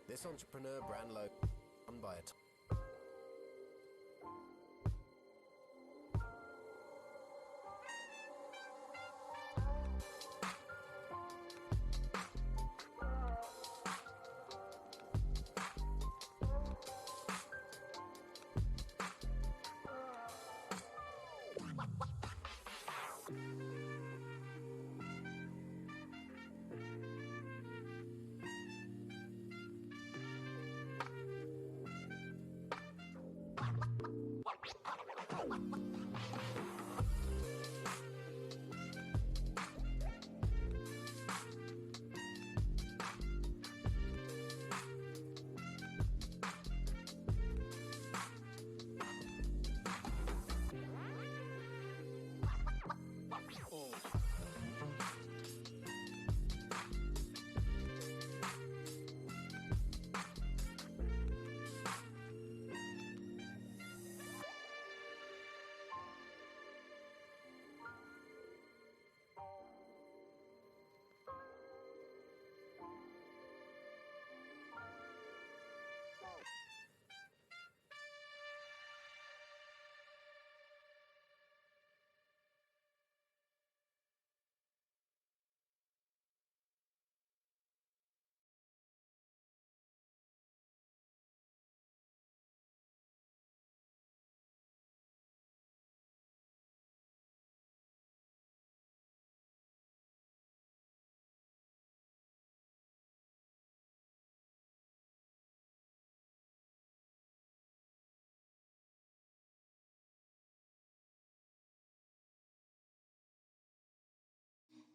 This entrepreneur brand logo run by a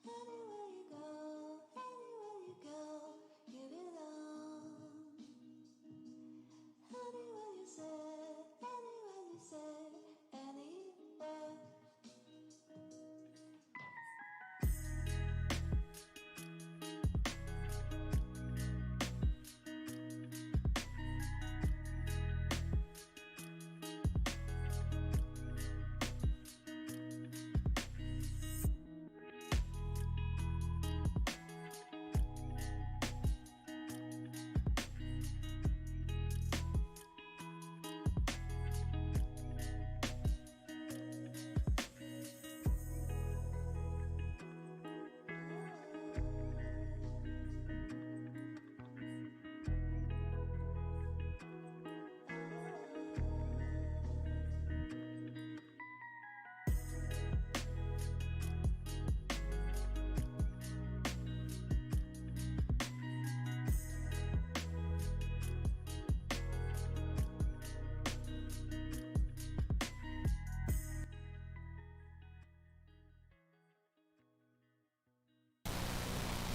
Anywhere you go, you belong. Anywhere you say, anywhere.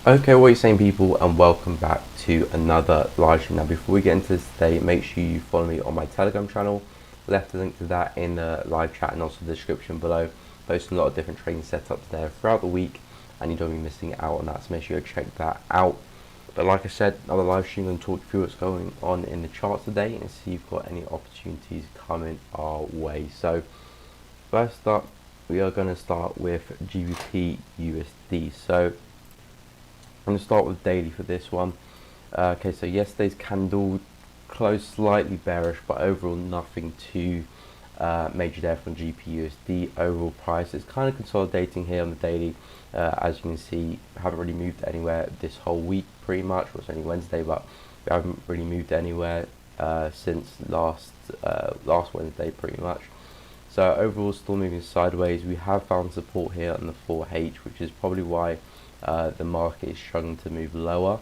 Okay, what are you saying, people, and welcome back to another live stream. Now, before we get into this today, make sure you follow me on my Telegram channel. Left a link to that in the live chat and also the description below. Posting a lot of different trading setups there throughout the week, and you don't be missing out on that, so make sure you check that out. But like I said, another live stream and talk through what's going on in the charts today and see if you've got any opportunities coming our way. So first up, we are going to start with Gbp Usd. So I'm going to start with daily for this one. Okay, so yesterday's candle closed slightly bearish, but overall nothing too major there from GBP USD. Overall price is kind of consolidating here on the daily. As you can see, haven't really moved anywhere this whole week pretty much. Well, it's only Wednesday, but we haven't really moved anywhere since last Wednesday pretty much. So overall still moving sideways. We have found support here on the 4H, which is probably why the market is struggling to move lower.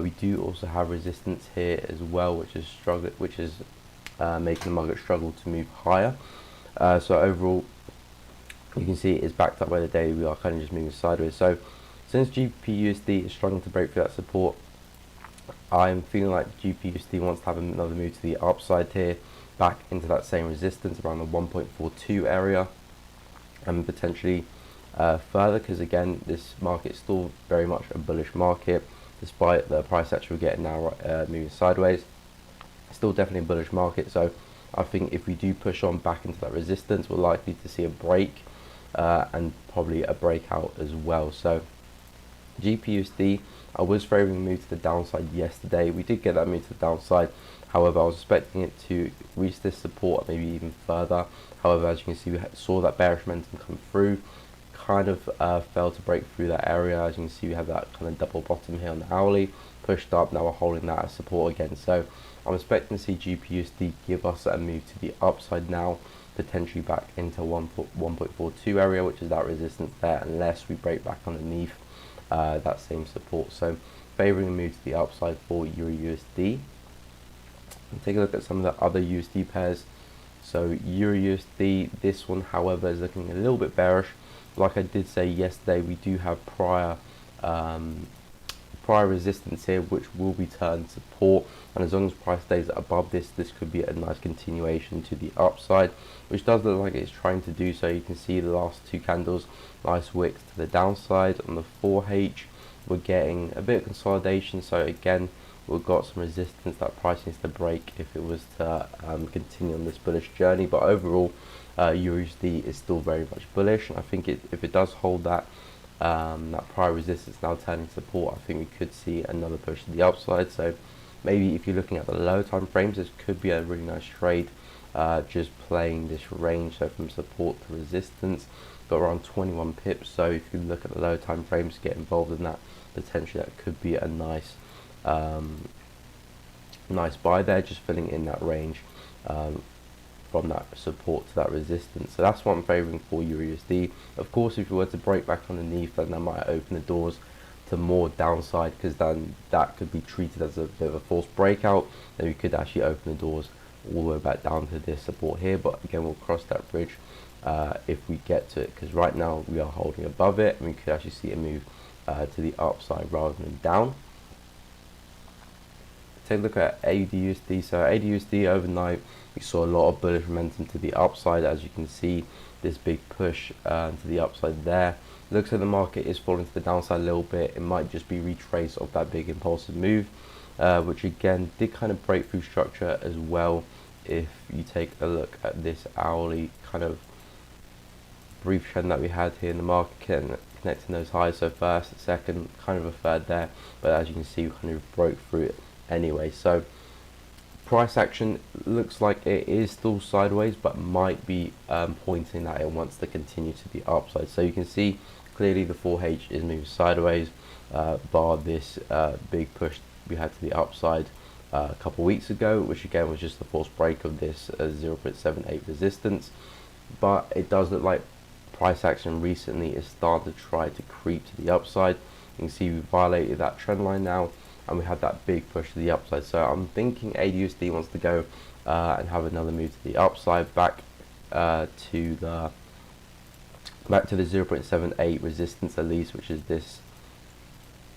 We do also have resistance here as well, which is making the market struggle to move higher. So overall, you can see it is backed up by the daily. We are kind of just moving sideways. So Since GBP USD is struggling to break through that support, I'm feeling like GBP USD wants to have another move to the upside here, back into that same resistance around the 1.42 area, and potentially further, because again, this market is still very much a bullish market, despite the price action we're getting now moving sideways. Still definitely a bullish market, so I think if we do push on back into that resistance, we're likely to see a break and probably a breakout as well. So GPUSD, I was favouring a move to the downside yesterday. We did get that move to the downside. However, I was expecting it to reach this support, maybe even further. However, as you can see, we saw that bearish momentum come through, kind of failed to break through that area. As you can see, we have that kind of double bottom here on the hourly, pushed up. Now we're holding that as support again. So I'm expecting to see GPUSD give us a move to the upside now, potentially back into 1.42 area, which is that resistance there, unless we break back underneath that same support. So favouring a move to the upside for Euro USD. And take a look at some of the other USD pairs. So Euro USD, this one however is looking a little bit bearish. Like I did say yesterday, we do have prior resistance here, which will be turned support, and as long as price stays above this could be a nice continuation to the upside, which does look like it's trying to do so. You can see the last two candles, nice wicks to the downside. On the 4H, we're getting a bit of consolidation, so again, we've got some resistance that price needs to break if it was to continue on this bullish journey. But overall, USD is still very much bullish, and I think if it does hold that prior resistance now turning support, I think we could see another push to the upside. So maybe if you're looking at the lower time frames, this could be a really nice trade, just playing this range, so from support to resistance, got around 21 pips. So if you look at the lower time frames, get involved in that, potentially that could be a nice nice buy there, just filling in that range from that support to that resistance. So that's what I'm favouring for USD. Of course, if you were to break back underneath, then that might open the doors to more downside, because then that could be treated as a bit of a false breakout. Then we could actually open the doors all the way back down to this support here. But again, we'll cross that bridge if we get to it, because right now we are holding above it, and we could actually see a move to the upside rather than down. Take a look at AUD/USD. So AUD/USD overnight, we saw a lot of bullish momentum to the upside. As you can see, this big push to the upside there. Looks like the market is falling to the downside a little bit. It might just be retrace of that big impulsive move, which again did kind of break through structure as well. If you take a look at this hourly kind of brief trend that we had here in the market, connecting those highs, so first, second, kind of a third there, but as you can see, we kind of broke through it anyway. So price action looks like it is still sideways, but might be pointing that it wants to continue to the upside. So you can see clearly the 4H is moving sideways, bar this big push we had to the upside a couple weeks ago, which again was just the false break of this 0.78 resistance. But it does look like price action recently is starting to try to creep to the upside. You can see we violated that trend line now, and we had that big push to the upside. So I'm thinking AUD/USD wants to go and have another move to the upside, back to the 0.78 resistance at least, which is this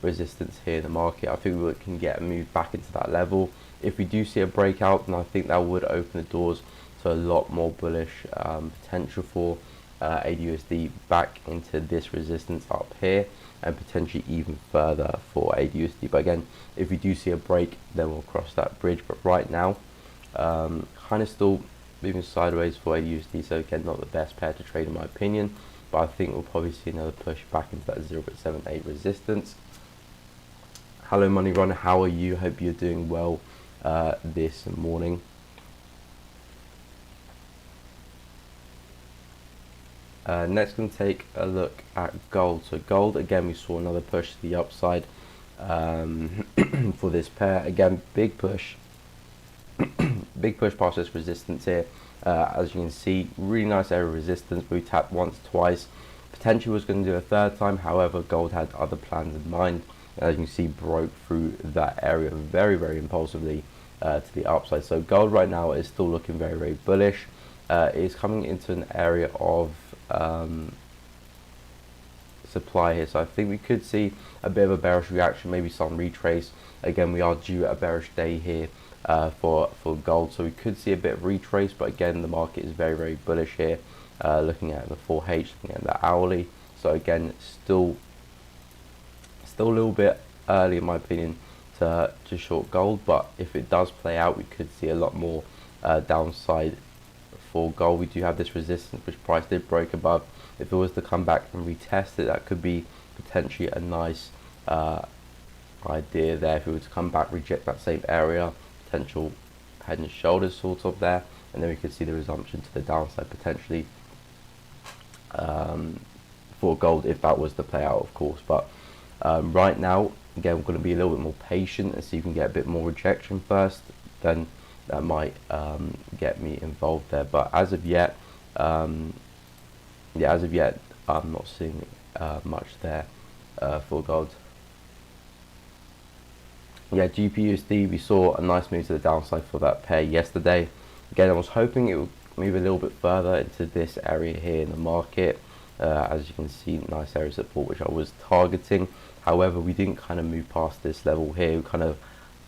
resistance here in the market. I think we can get a move back into that level. If we do see a breakout, then I think that would open the doors to a lot more bullish potential for AUD/USD back into this resistance up here, and potentially even further for AUD/USD. But again, if we do see a break, then we'll cross that bridge. But right now, kind of still moving sideways for AUD/USD. So again, not the best pair to trade in my opinion, but I think we'll probably see another push back into that 0.78 resistance. Hello Money Runner, how are you? Hope you're doing well this morning. Next, going to take a look at gold. So gold, again, we saw another push to the upside for this pair. Again, big push past this resistance here. As you can see, really nice area of resistance. We tapped once, twice. Potentially was going to do a third time. However, gold had other plans in mind. As you can see, broke through that area very, very impulsively to the upside. So gold right now is still looking very, very bullish. It is coming into an area of supply here. So I think we could see a bit of a bearish reaction, maybe some retrace. Again, we are due a bearish day here for gold, so we could see a bit of retrace, but again, the market is very, very bullish here. Looking at the 4H, looking at the hourly. So again, still a little bit early in my opinion to short gold, but if it does play out, we could see a lot more downside for gold. We do have this resistance which price did break above. If it was to come back and retest it, that could be potentially a nice idea there. If it were to come back, reject that same area, potential head and shoulders sort of there, and then we could see the resumption to the downside potentially for gold if that was to play out, of course. But right now, again, we're going to be a little bit more patient and see if we can get a bit more rejection first. Then that might get me involved there. But as of yet, I'm not seeing much there for gold. Yeah, GP Usd, we saw a nice move to the downside for that pair yesterday. Again, I was hoping it would move a little bit further into this area here in the market. As you can see, nice area of support which I was targeting. However, we didn't kind of move past this level here. We kind of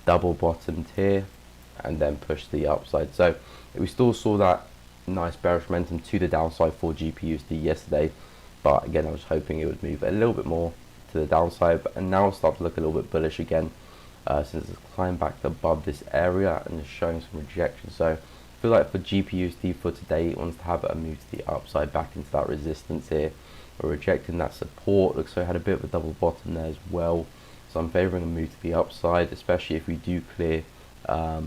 double bottomed here and then pushed the upside. So we still saw that nice bearish momentum to the downside for GP Usd yesterday. But again, I was hoping it would move a little bit more to the downside. And now it's starting to look a little bit bullish again. Since it's climbed back above this area and is showing some rejection. So I feel like for GP Usd for today, it wants to have a move to the upside back into that resistance here. We're rejecting that support. Looks like it had a bit of a double bottom there as well. So I'm favouring a move to the upside, especially if we do clear that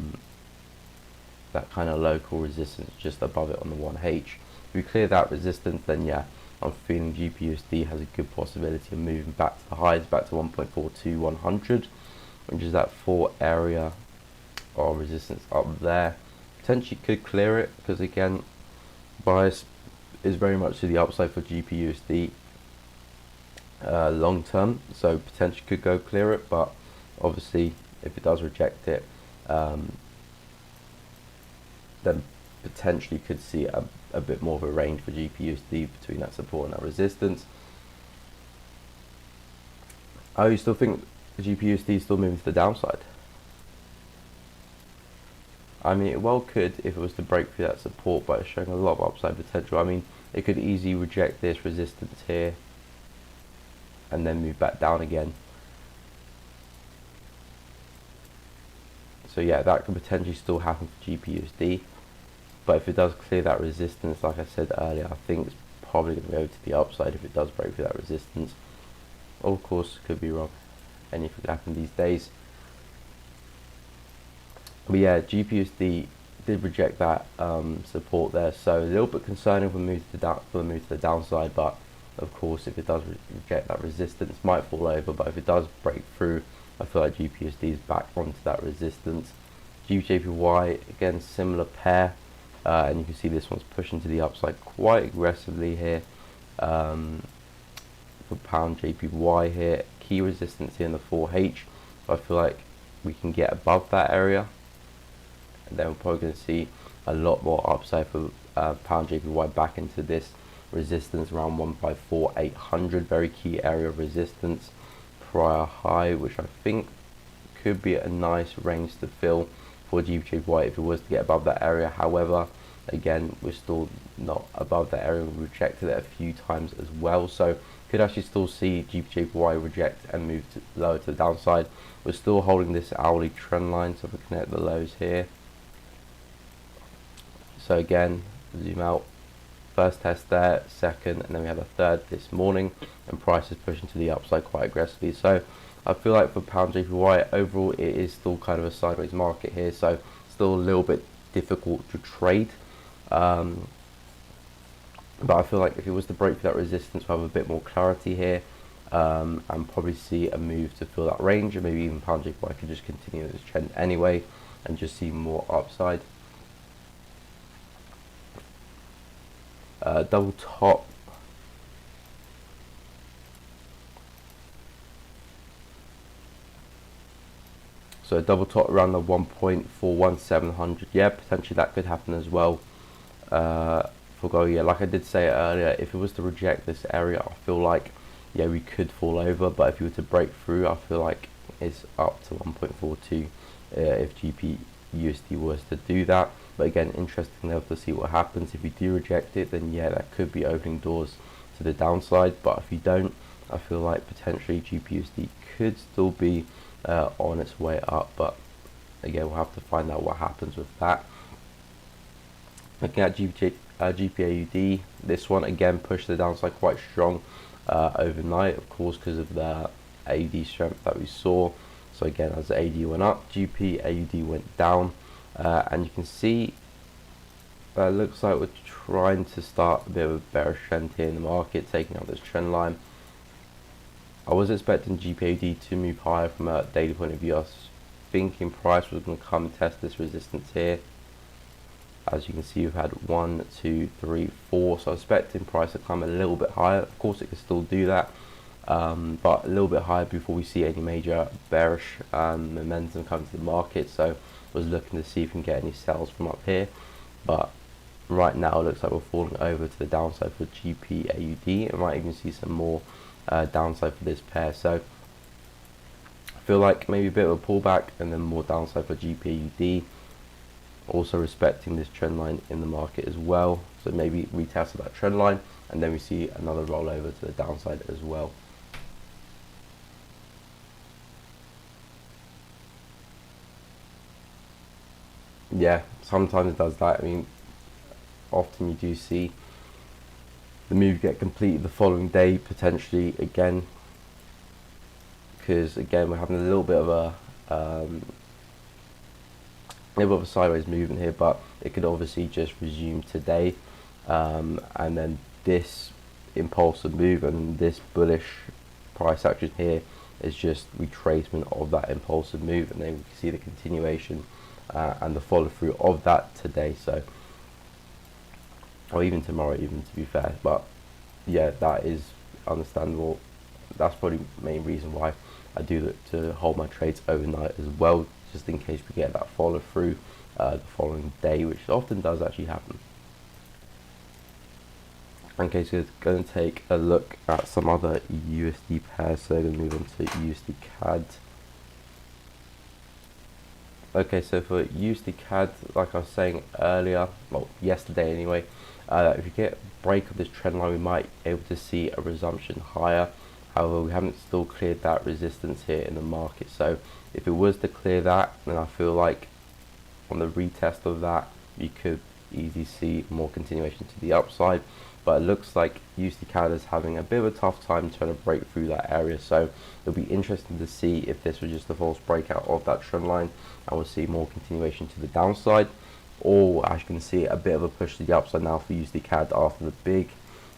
kind of local resistance just above it on the 1H. If we clear that resistance, then yeah, I'm feeling GP Usd has a good possibility of moving back to the highs, back to 1.42100. Which is that 4 area of resistance up there. Potentially could clear it because again, bias is very much to the upside for GP Usd long term, so potentially could go clear it, but obviously if it does reject it, then potentially could see a bit more of a range for GP Usd between that support and that resistance. Oh, you still think GP Usd is still moving to the downside? I mean, it well could if it was to break through that support, but it's showing a lot of upside potential. I mean, it could easily reject this resistance here and then move back down again. So yeah, that could potentially still happen for GP Usd. But if it does clear that resistance, like I said earlier, I think it's probably going to go to the upside if it does break through that resistance. Of course, could be wrong. Anything could happen these days. But yeah, GP Usd did reject that support there, so a little bit concerning for the move to the downside. But of course, if it does reject that resistance, it might fall over. But if it does break through, I feel like GP Usd is back onto that resistance. Jpy again, similar pair, and you can see this one's pushing to the upside quite aggressively here. For pound JPY here, key resistance here in the 4H. So I feel like we can get above that area, and then we're probably going to see a lot more upside for pound JPY back into this resistance around 154,800. Very key area of resistance, prior high, which I think could be a nice range to fill for GBP if it was to get above that area. However, again, we're still not above that area. We rejected it a few times as well, so could actually still see GBP reject and move lower to the downside. We're still holding this hourly trend line, so if we connect the lows here. So again, zoom out, first test there, second, and then we have a third this morning, and price is pushing to the upside quite aggressively. So I feel like for pound JPY overall, it is still kind of a sideways market here, so still a little bit difficult to trade. But I feel like if it was to break through that resistance, we'll have a bit more clarity here, and probably see a move to fill that range, and maybe even pound JPY could just continue this trend anyway and just see more upside. Double top. So double top around the 1.41700. Yeah, potentially that could happen as well. For gold, yeah, like I did say earlier, if it was to reject this area, I feel like yeah, we could fall over. But if you were to break through, I feel like it's up to 1.42 if GP USD was to do that. But again, interesting level to see what happens. If you do reject it, then yeah, that could be opening doors to the downside. But if you don't, I feel like potentially GP USD could still be on its way up. But again, we'll have to find out what happens with that. Looking at Gbp Usd, this one again pushed the downside quite strong overnight, of course, because of the AUD strength that we saw. So again, as the AUD went up, GP AUD went down, and you can see that looks like we're trying to start a bit of a bearish trend here in the market, taking out this trend line. I was expecting GP AUD to move higher from a daily point of view. I was thinking price was going to come and test this resistance here. As you can see, we've had 1, 2, 3, 4. So I'm expecting price to come a little bit higher. Of course, it can still do that, but a little bit higher before we see any major bearish momentum come to the market. So I was looking to see if we can get any sells from up here. But right now, it looks like we're falling over to the downside for GP AUD. I might even see some more downside for this pair. So I feel like maybe a bit of a pullback and then more downside for GP AUD. Also respecting this trend line in the market as well, so maybe retest that trend line and then we see another rollover to the downside as well. Yeah, sometimes it does that. I mean, often you do see the move get completed the following day potentially again, because again we're having a little bit of a sideways movement here, but it could obviously just resume today, and then this impulsive move and this bullish price action here is just retracement of that impulsive move, and then we can see the continuation and the follow through of that today, so, or even tomorrow, even, to be fair. But yeah, that is understandable. That's probably the main reason why I do look to hold my trades overnight as well, just in case we get that follow through the following day, which often does actually happen. Okay, so it's going to take a look at some other USD pairs. So we're going to move on to USD CAD. Okay, so for USD CAD, like I was saying earlier, well, yesterday anyway, if you get a break of this trend line, we might be able to see a resumption higher. However, we haven't still cleared that resistance here in the market. So if it was to clear that, then I feel like on the retest of that, you could easily see more continuation to the upside. But it looks like USD CAD is having a bit of a tough time trying to break through that area. So it'll be interesting to see if this was just a false breakout of that trend line and we'll see more continuation to the downside, or we're actually going to see a bit of a push to the upside now for USD CAD after the big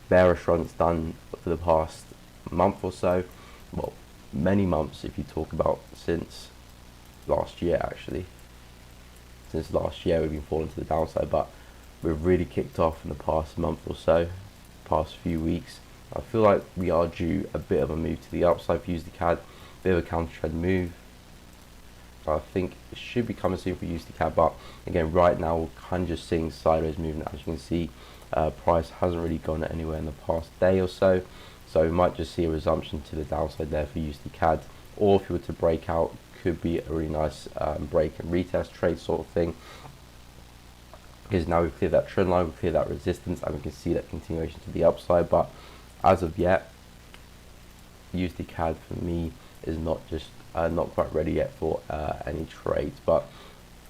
bearish run it's done for the past month or so. Well, many months if you talk about since last year, actually. Since last year we've been falling to the downside, but we've really kicked off in the past month or so, past few weeks. I feel like we are due a bit of a move to the upside for USD CAD, bit of a counter trend move. I think it should be coming soon for USD CAD, but again, right now we're kind of just seeing sideways movement. As you can see, price hasn't really gone anywhere in the past day or so, so we might just see a resumption to the downside there for USD CAD, or if you were to break out, could be a really nice break and retest trade sort of thing, because now we've cleared that trend line, we've cleared that resistance, and we can see that continuation to the upside. But as of yet, USD CAD for me is not quite ready yet for any trades, but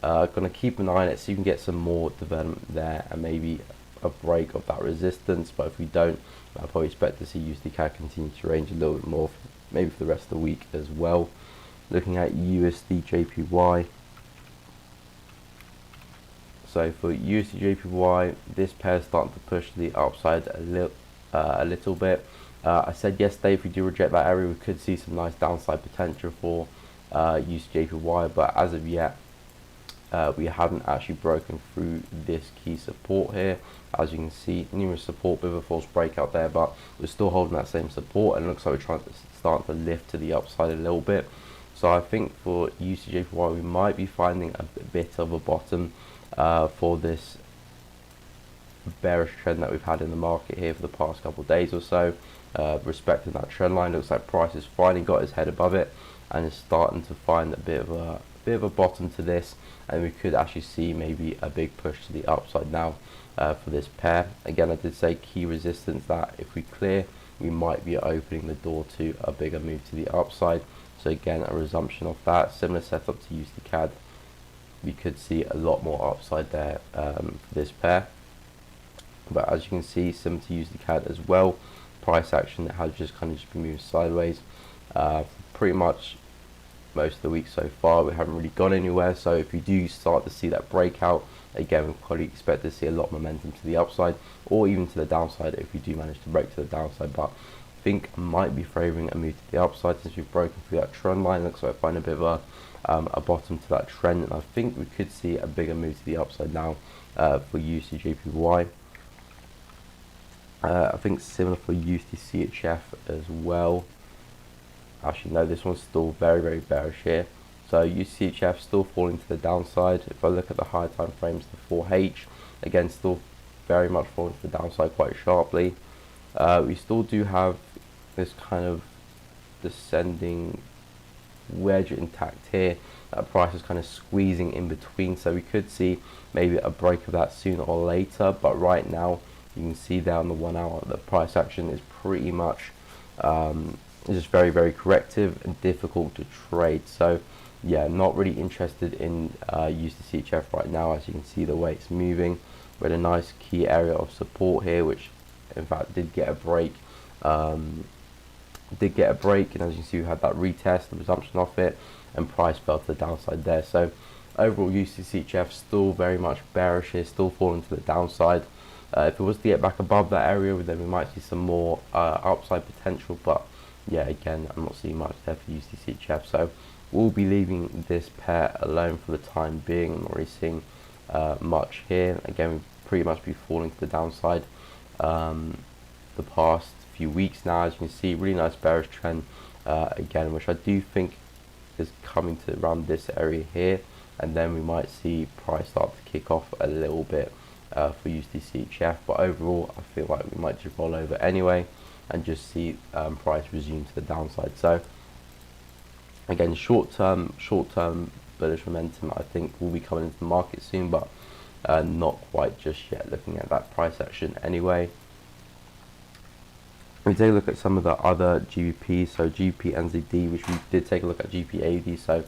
gonna keep an eye on it, so you can get some more development there and maybe a break of that resistance. But if we don't, I'll probably expect to see USD CAD continue to range a little bit more, maybe for the rest of the week as well. Looking at USD Jpy. So for USD Jpy, this pair is starting to push to the upside a little bit. I said yesterday if we do reject that area, we could see some nice downside potential for USD Jpy, but as of yet, we haven't actually broken through this key support here. As you can see, numerous support, bit of a false breakout there, but we're still holding that same support, and it looks like we're trying to start to lift to the upside a little bit. So I think for USD Jpy, we might be finding a bit of a bottom for this bearish trend that we've had in the market here for the past couple of days or so. respecting that trend line. Looks like price has finally got his head above it and is starting to find a bit of a bottom to this, and we could actually see maybe a big push to the upside now for this pair. Again, I did say key resistance that if we clear, we might be opening the door to a bigger move to the upside. So again, a resumption of that. Similar setup to USD CAD. We could see a lot more upside there for this pair. But as you can see, similar to USD CAD as well, price action has just been moving sideways pretty much most of the week so far. We haven't really gone anywhere, so if you do start to see that breakout, again, we probably expect to see a lot of momentum to the upside or even to the downside if we do manage to break to the downside. But I think I might be favouring a move to the upside since we've broken through that trend line. Looks like I find a bit of a bottom to that trend, and I think we could see a bigger move to the upside now for USD Jpy. I think similar for USD CHF as well. Actually, no, this one's still very bearish here. So USD CHF still falling to the downside. If I look at the higher time frames, the 4H, again, still very much falling to the downside quite sharply. We still do have this kind of descending wedge intact here. That price is kind of squeezing in between, so we could see maybe a break of that sooner or later. But right now, you can see there on the 1 hour, the price action is pretty much just very corrective and difficult to trade. So yeah, not really interested in USD CHF right now. As you can see the way it's moving, we had a nice key area of support here, which in fact did get a break. And as you can see, we had that retest, the resumption of it, and price fell to the downside there. So overall, USD CHF still very much bearish here, still falling to the downside. If it was to get back above that area, then we might see some more upside potential. But yeah, again, I'm not seeing much there for USD CHF. So we'll be leaving this pair alone for the time being. I'm not really seeing much here. Again, we've pretty much be falling to the downside the past few weeks now. As you can see, really nice bearish trend again, which I do think is coming to around this area here, and then we might see price start to kick off a little bit for USD CHF. But overall, I feel like we might just roll over anyway and just see price resume to the downside. So again, short term bullish momentum I think will be coming into the market soon, but not quite just yet, looking at that price action anyway. We take a look at some of the other GBP, so GBP NZD, which we did take a look at GBP Usd, so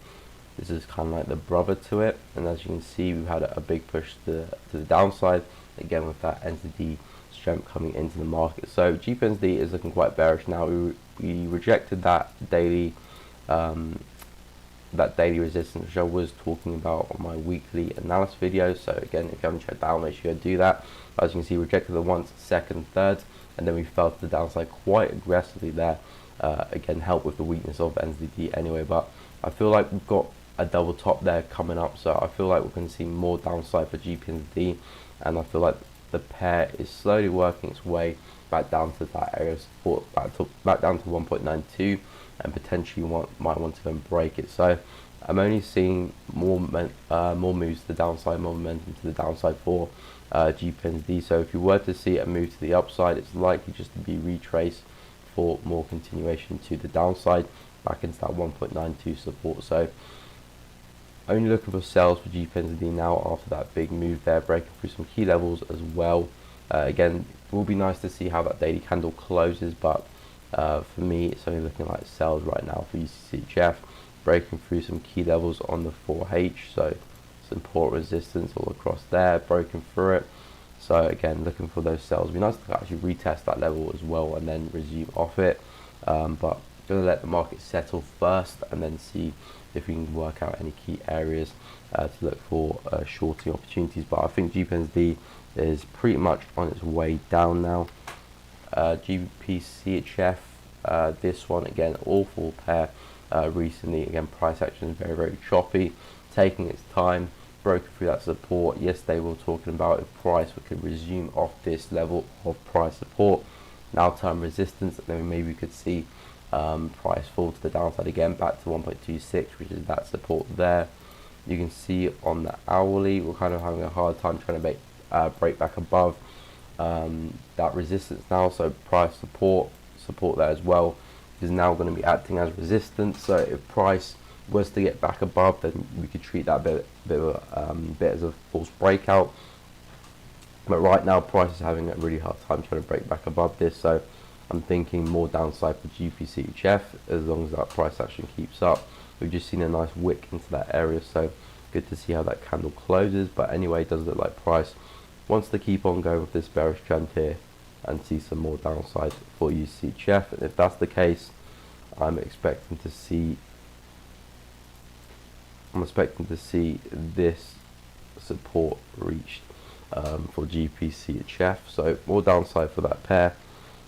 this is kind of like the brother to it. And as you can see, we've had a big push to the downside, again with that NZD strength coming into the market. So GBP NZD is looking quite bearish now. We rejected that daily resistance, which I was talking about on my weekly analysis video. So again, if you haven't checked that out, make sure you do that. But as you can see, rejected the once, second, third, and then we fell to the downside quite aggressively there. Again, helped with the weakness of NZD anyway, but I feel like we've got a double top there coming up, so I feel like we're going to see more downside for GBP NZD, and I feel like the pair is slowly working its way back down to that area of support, back down to 1.92, and potentially might want to go and break it. So I'm only seeing more moves to the downside, more momentum to the downside for GBP USD. So if you were to see a move to the upside, it's likely just to be retraced for more continuation to the downside back into that 1.92 support. So only looking for sales for GBP USD now after that big move there, breaking through some key levels as well. Again, it will be nice to see how that daily candle closes, but for me, it's only looking like sales right now for USD CHF, breaking through some key levels on the 4H, so support resistance all across there, breaking through it. So again, looking for those sales. It'd be nice to actually retest that level as well and then resume off it, but gonna let the market settle first and then see if we can work out any key areas to look for shorting opportunities. But I think GBP USD is pretty much on its way down now. GBP CHF, this one again, awful pair recently. Again, price action is very choppy, taking its time, broken through that support. Yesterday we were talking about if price could resume off this level of price support, now turn resistance, and then maybe we could see price fall to the downside again back to 1.26, which is that support there. You can see on the hourly we're kind of having a hard time trying to break back above that resistance now. So price support, support there as well, is now going to be acting as resistance. So if price was to get back above, then we could treat that bit as a false breakout. But right now, price is having a really hard time trying to break back above this. So I'm thinking more downside for GPCHF as long as that price action keeps up. We've just seen a nice wick into that area, so good to see how that candle closes. But anyway, it does look like price wants to keep on going with this bearish trend here and see some more downside for USDJPY. And if that's the case, I'm expecting to see this support reached for GPCHF. So more downside for that pair.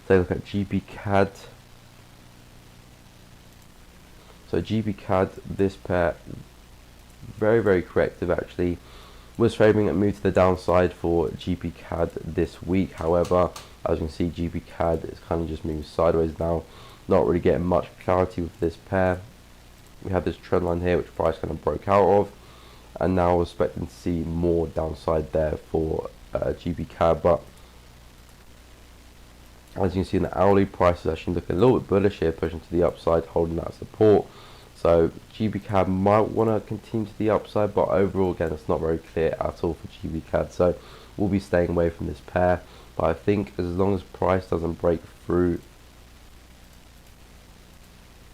Take a look at GBCAD. So GBCAD, this pair, very corrective actually. Was favoring a move to the downside for GBCAD this week. However, as you can see, GBCAD is kind of just moving sideways now, not really getting much clarity with this pair. We have this trend line here which price kind of broke out of, and now we're expecting to see more downside there for GBCAD. But as you can see in the hourly, price is actually looking a little bit bullish here, pushing to the upside, holding that support. So GBCAD might want to continue to the upside, but overall, again, it's not very clear at all for GBCAD. So we'll be staying away from this pair. But I think as long as price doesn't break through,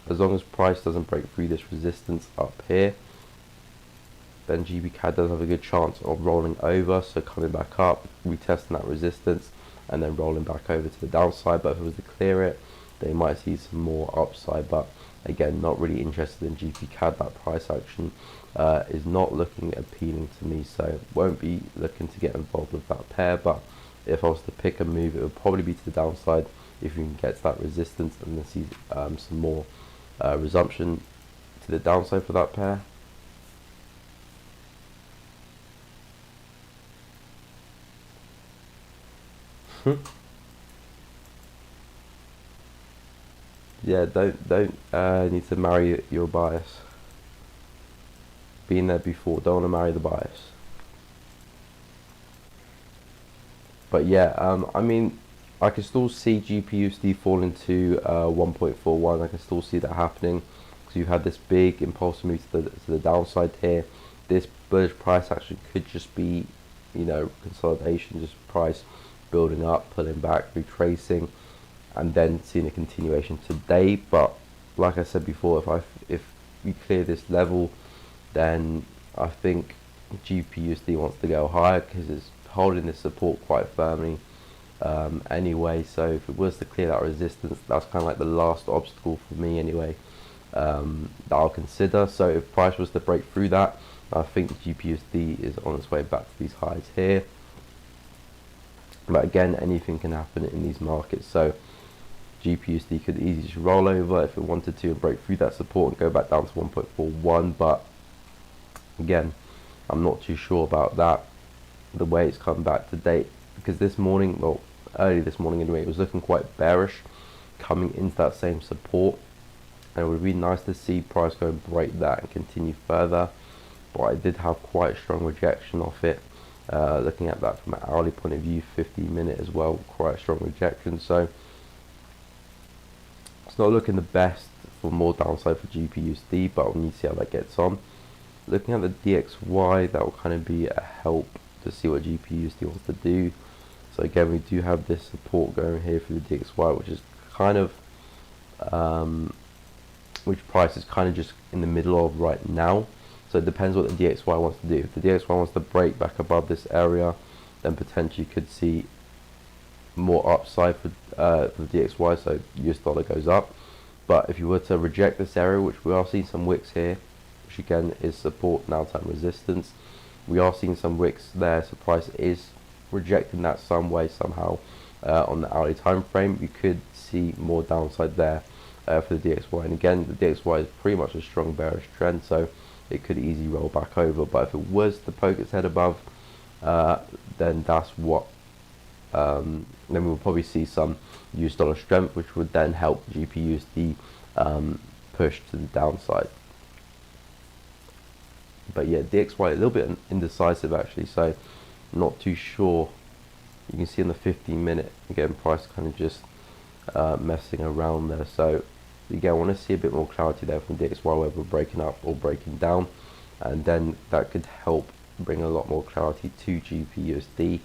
this resistance up here, then GBCAD does have a good chance of rolling over. So coming back up, retesting that resistance, and then rolling back over to the downside. But if it was to clear it, they might see some more upside. But again, not really interested in GBCAD. That price action is not looking appealing to me, so won't be looking to get involved with that pair. But if I was to pick a move, it would probably be to the downside if you can get to that resistance and then see some more resumption to the downside for that pair. Yeah, don't need to marry your bias. Been there before, don't want to marry the bias. But yeah, I mean, I can still see GP Usd falling to 1.41. I can still see that happening because you've had this big impulse move to the downside here. This bullish price action could just be, you know, consolidation, just price building up, pulling back, retracing, and then seeing a continuation today. But like I said before, if we clear this level, then I think GP Usd wants to go higher because it's holding this support quite firmly anyway. So if it was to clear that resistance, that's kind of like the last obstacle for me anyway, that I'll consider. So if price was to break through that, I think GP Usd is on its way back to these highs here. But again, anything can happen in these markets. So GP Usd could easily just roll over if it wanted to and break through that support and go back down to 1.41. But again, I'm not too sure about that, the way it's come back to date, because this morning, well, early this morning anyway, it was looking quite bearish coming into that same support, and it would be nice to see price go and break that and continue further. But I did have quite a strong rejection off it. Looking at that from an hourly point of view, 15-minute as well, quite a strong rejection. So it's not looking the best for more downside for GP Usd, but we'll need to see how that gets on. Looking at the DXY, that will kind of be a help to see what GP Usd wants to do. So again, we do have this support going here for the DXY, which is kind of which price is kind of just in the middle of right now. So it depends what the DXY wants to do. If the DXY wants to break back above this area, then potentially you could see more upside for the DXY, so US dollar goes up. But if you were to reject this area, which we are seeing some wicks here, which again is support, now time resistance, we are seeing some wicks there, so price is rejecting that some way, somehow, on the hourly time frame. You could see more downside there for the DXY. And again, the DXY is pretty much a strong bearish trend, so it could easily roll back over. But if it was to poke its head above, then that's what then we'll probably see some US dollar strength, which would then help GP USD push to the downside. But yeah, DXY a little bit indecisive actually, so not too sure. You can see on the 15-minute again, price kind of just messing around there. So again, I want to see a bit more clarity there from DXY, whether we're breaking up or breaking down, and then that could help bring a lot more clarity to GBP USD,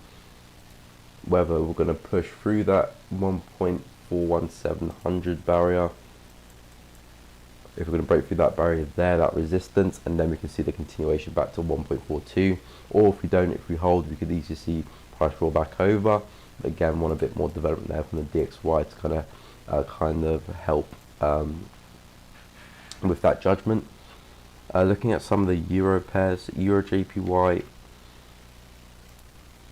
whether we're going to push through that 1.41700 barrier. If we're going to break through that barrier there, that resistance, and then we can see the continuation back to 1.42, or if we don't, if we hold, we could easily see price roll back over. But again, want a bit more development there from the DXY to kind of help with that judgment. Looking at some of the euro pairs, Euro JPY.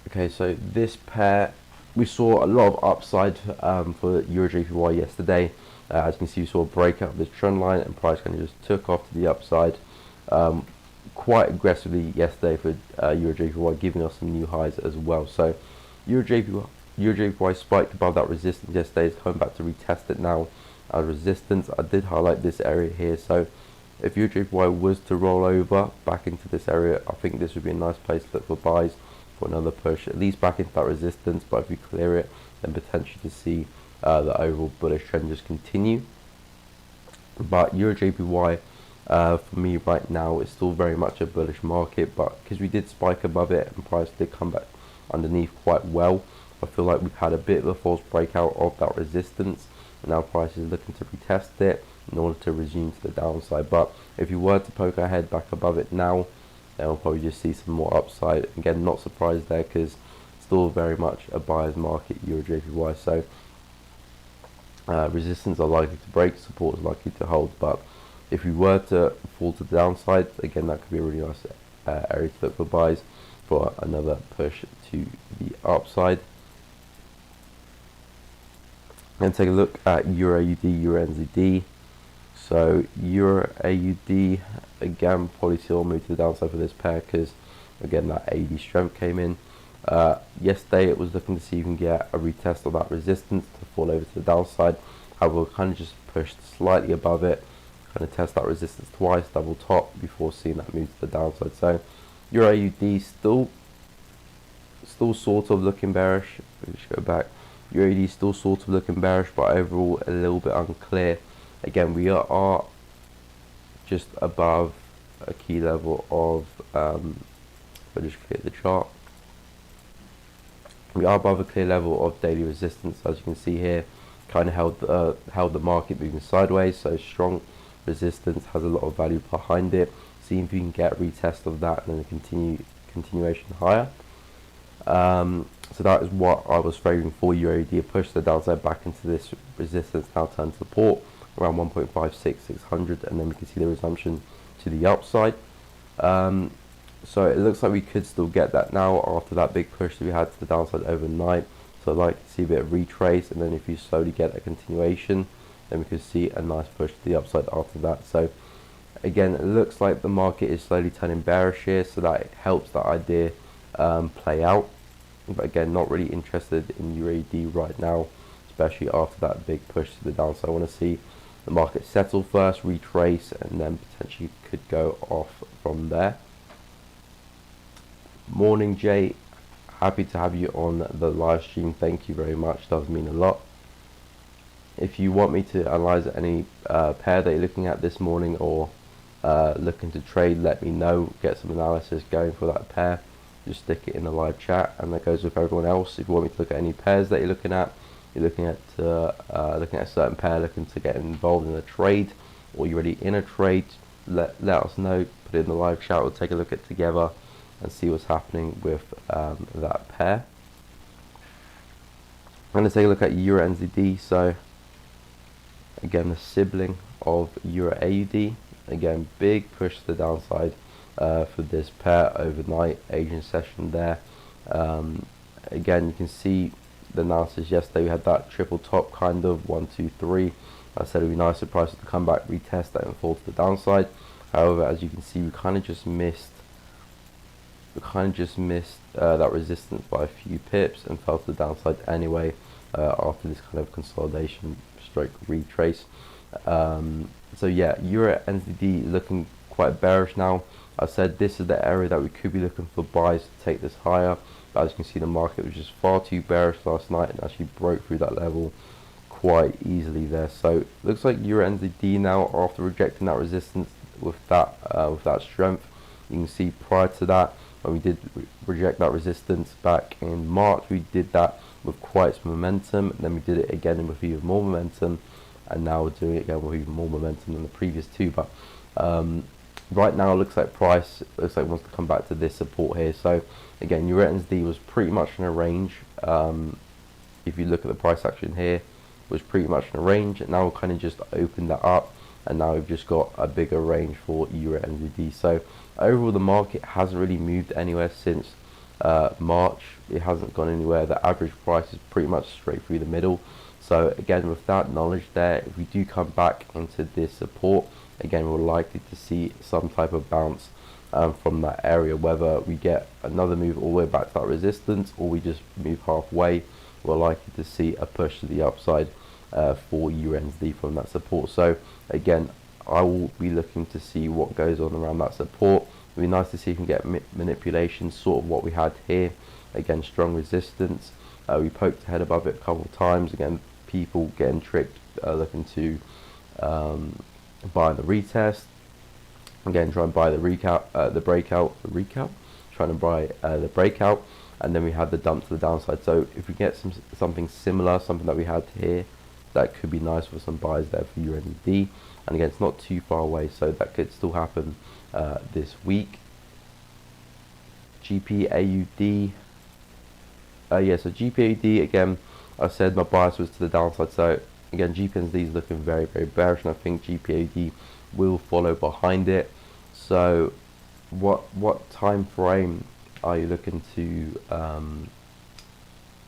Okay, so this pair, we saw a lot of upside for Euro JPY yesterday. As you can see, we saw a breakout of this trend line, and price kind of just took off to the upside quite aggressively yesterday for Euro JPY, giving us some new highs as well. So Euro JPY spiked above that resistance yesterday. It's coming back to retest it now as resistance. I did highlight this area here. So if Euro JPY was to roll over back into this area, I think this would be a nice place to look for buys for another push, at least back into that resistance. But if we clear it, then potentially to see the overall bullish trend just continue. But Euro JPY for me right now is still very much a bullish market, but because we did spike above it and price did come back underneath quite well, I feel like we've had a bit of a false breakout of that resistance, and now price is looking to retest it in order to resume to the downside. But if you were to poke our head back above it now, then we'll probably just see some more upside. Again, not surprised there, because still very much a buyer's market, Euro JPY. So resistance are likely to break, support is likely to hold. But if we were to fall to the downside, again, that could be a really nice area to look for buys for another push to the upside. And take a look at Euro AUD, Euro NZD. So Euro AUD, again, probably still move to the downside for this pair, because again, that AUD strength came in. Yesterday it was looking to see if we can get a retest of that resistance to fall over to the downside. However, kind of just pushed slightly above it, kind of test that resistance twice, double top, before seeing that move to the downside. So Euro AUD still sort of looking bearish. Let me just go back. Euro AUD still sort of looking bearish, but overall a little bit unclear. Again, we are just above a key level of I'll just clear the chart. We are above a clear level of daily resistance, as you can see here. Kind of held the market moving sideways, so strong resistance has a lot of value behind it. See if you can get a retest of that and then a continuation higher. So that is what I was favouring for Euro AUD, a push to the downside back into this resistance, now turn support around 1.56600, and then we can see the resumption to the upside. So it looks like we could still get that now after that big push that we had to the downside overnight. So I'd like to see a bit of retrace, and then if you slowly get a continuation, then we could see a nice push to the upside after that. So again, it looks like the market is slowly turning bearish here, so that helps that idea play out. But again, not really interested in UAD right now, especially after that big push to the downside. I want to see the market settle first, retrace, and then potentially could go off from there. Morning, Jay. Happy to have you on the live stream. Thank you very much. Does mean a lot. If you want me to analyze any pair that you're looking at this morning, or looking to trade, let me know. Get some analysis going for that pair. Just stick it in the live chat, and that goes with everyone else. If you want me to look at any pairs that you're looking at a certain pair, looking to get involved in a trade, or you're already in a trade, let us know. Put it in the live chat. We'll take a look at it together and see what's happening with that pair. I'm going to take a look at Euro NZD. So again, the sibling of Euro AUD. Again, big push to the downside for this pair overnight. Asian session there. Again, you can see the analysis yesterday. We had that triple top, kind of 1, 2, 3. I said it would be nice if prices to come back, retest that, and fall to the downside. However, as you can see, we kind of just missed that resistance by a few pips and fell to the downside anyway after this kind of consolidation stroke retrace. So yeah, Euro NZD looking quite bearish now. I said this is the area that we could be looking for buys to take this higher, but as you can see, the market was just far too bearish last night and actually broke through that level quite easily there. So looks like Euro NZD now, after rejecting that resistance with that strength. You can see prior to that, when we did reject that resistance back in March, we did that with quite some momentum, and then we did it again with even more momentum, and now we're doing it again with even more momentum than the previous two. But right now, it looks like price wants to come back to this support here. So again, Euro NZD was pretty much in a range. If you look at the price action here, was pretty much in a range, and now we'll kind of just open that up, and now we've just got a bigger range for Euro NZD. So overall, the market hasn't really moved anywhere since March. It hasn't gone anywhere. The average price is pretty much straight through the middle. So again, with that knowledge there, if we do come back into this support, again, we're likely to see some type of bounce from that area. Whether we get another move all the way back to that resistance, or we just move halfway, we're likely to see a push to the upside for Euro NZD from that support. So again, I will be looking to see what goes on around that support. It'd be nice to see if we can get manipulation, sort of what we had here. Again, strong resistance. We poked ahead above it a couple of times. Again, people getting tricked, looking to buy the retest. Again, try and buy the breakout, trying to buy the breakout, and then we had the dump to the downside. So if we get something similar, something that we had here, that could be nice for some buys there for Euro NZD. And again, it's not too far away, so that could still happen this week. Gbp Usd. Yeah, so Gbp Usd, again, I said my bias was to the downside. So again, Gbp Usd is looking very, very bearish, and I think Gbp Usd will follow behind it. So what time frame are you looking to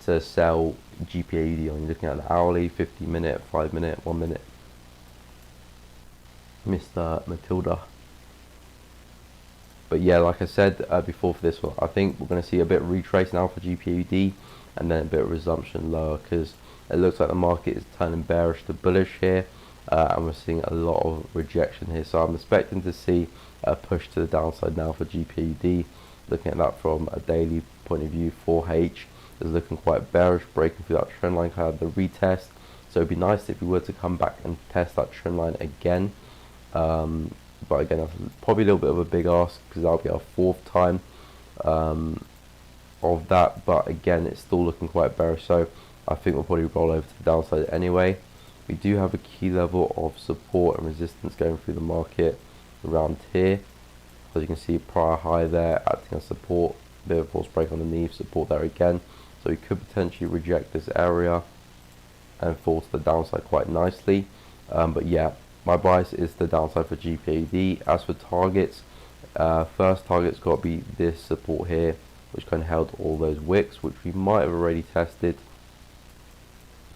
sell Gbp Usd on? You're looking at an hourly, 50-minute, 5-minute, 1 minute? Mr. Matilda. But yeah, like I said before for this one, I think we're going to see a bit of retrace now for Gbp Usd, and then a bit of resumption lower, because it looks like the market is turning bearish to bullish here, and we're seeing a lot of rejection here. So I'm expecting to see a push to the downside now for Gbp Usd. Looking at that from a daily point of view, 4H is looking quite bearish, breaking through that trend line, kind of the retest. So it'd be nice if we were to come back and test that trend line again. But again, that's probably a little bit of a big ask, because that'll be our fourth time of that. But again, it's still looking quite bearish, so I think we'll probably roll over to the downside anyway. We do have a key level of support and resistance going through the market around here. As you can see, prior high there acting as support, bit of false break underneath, support there again. So we could potentially reject this area and fall to the downside quite nicely. But yeah, my bias is the downside for Gbp Usd. As for targets, first target's got to be this support here, which kind of held all those wicks, which we might have already tested,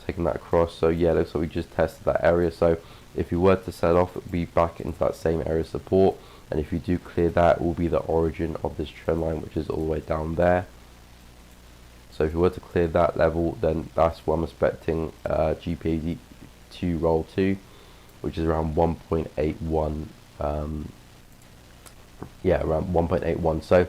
taking that across. So yeah, looks like we just tested that area. So if you were to sell off, it would be back into that same area of support, and if you do clear that, it will be the origin of this trend line, which is all the way down there. So if you were to clear that level, then that's what I'm expecting Gbp Usd to roll to, which is around 1.81. Yeah, around 1.81. So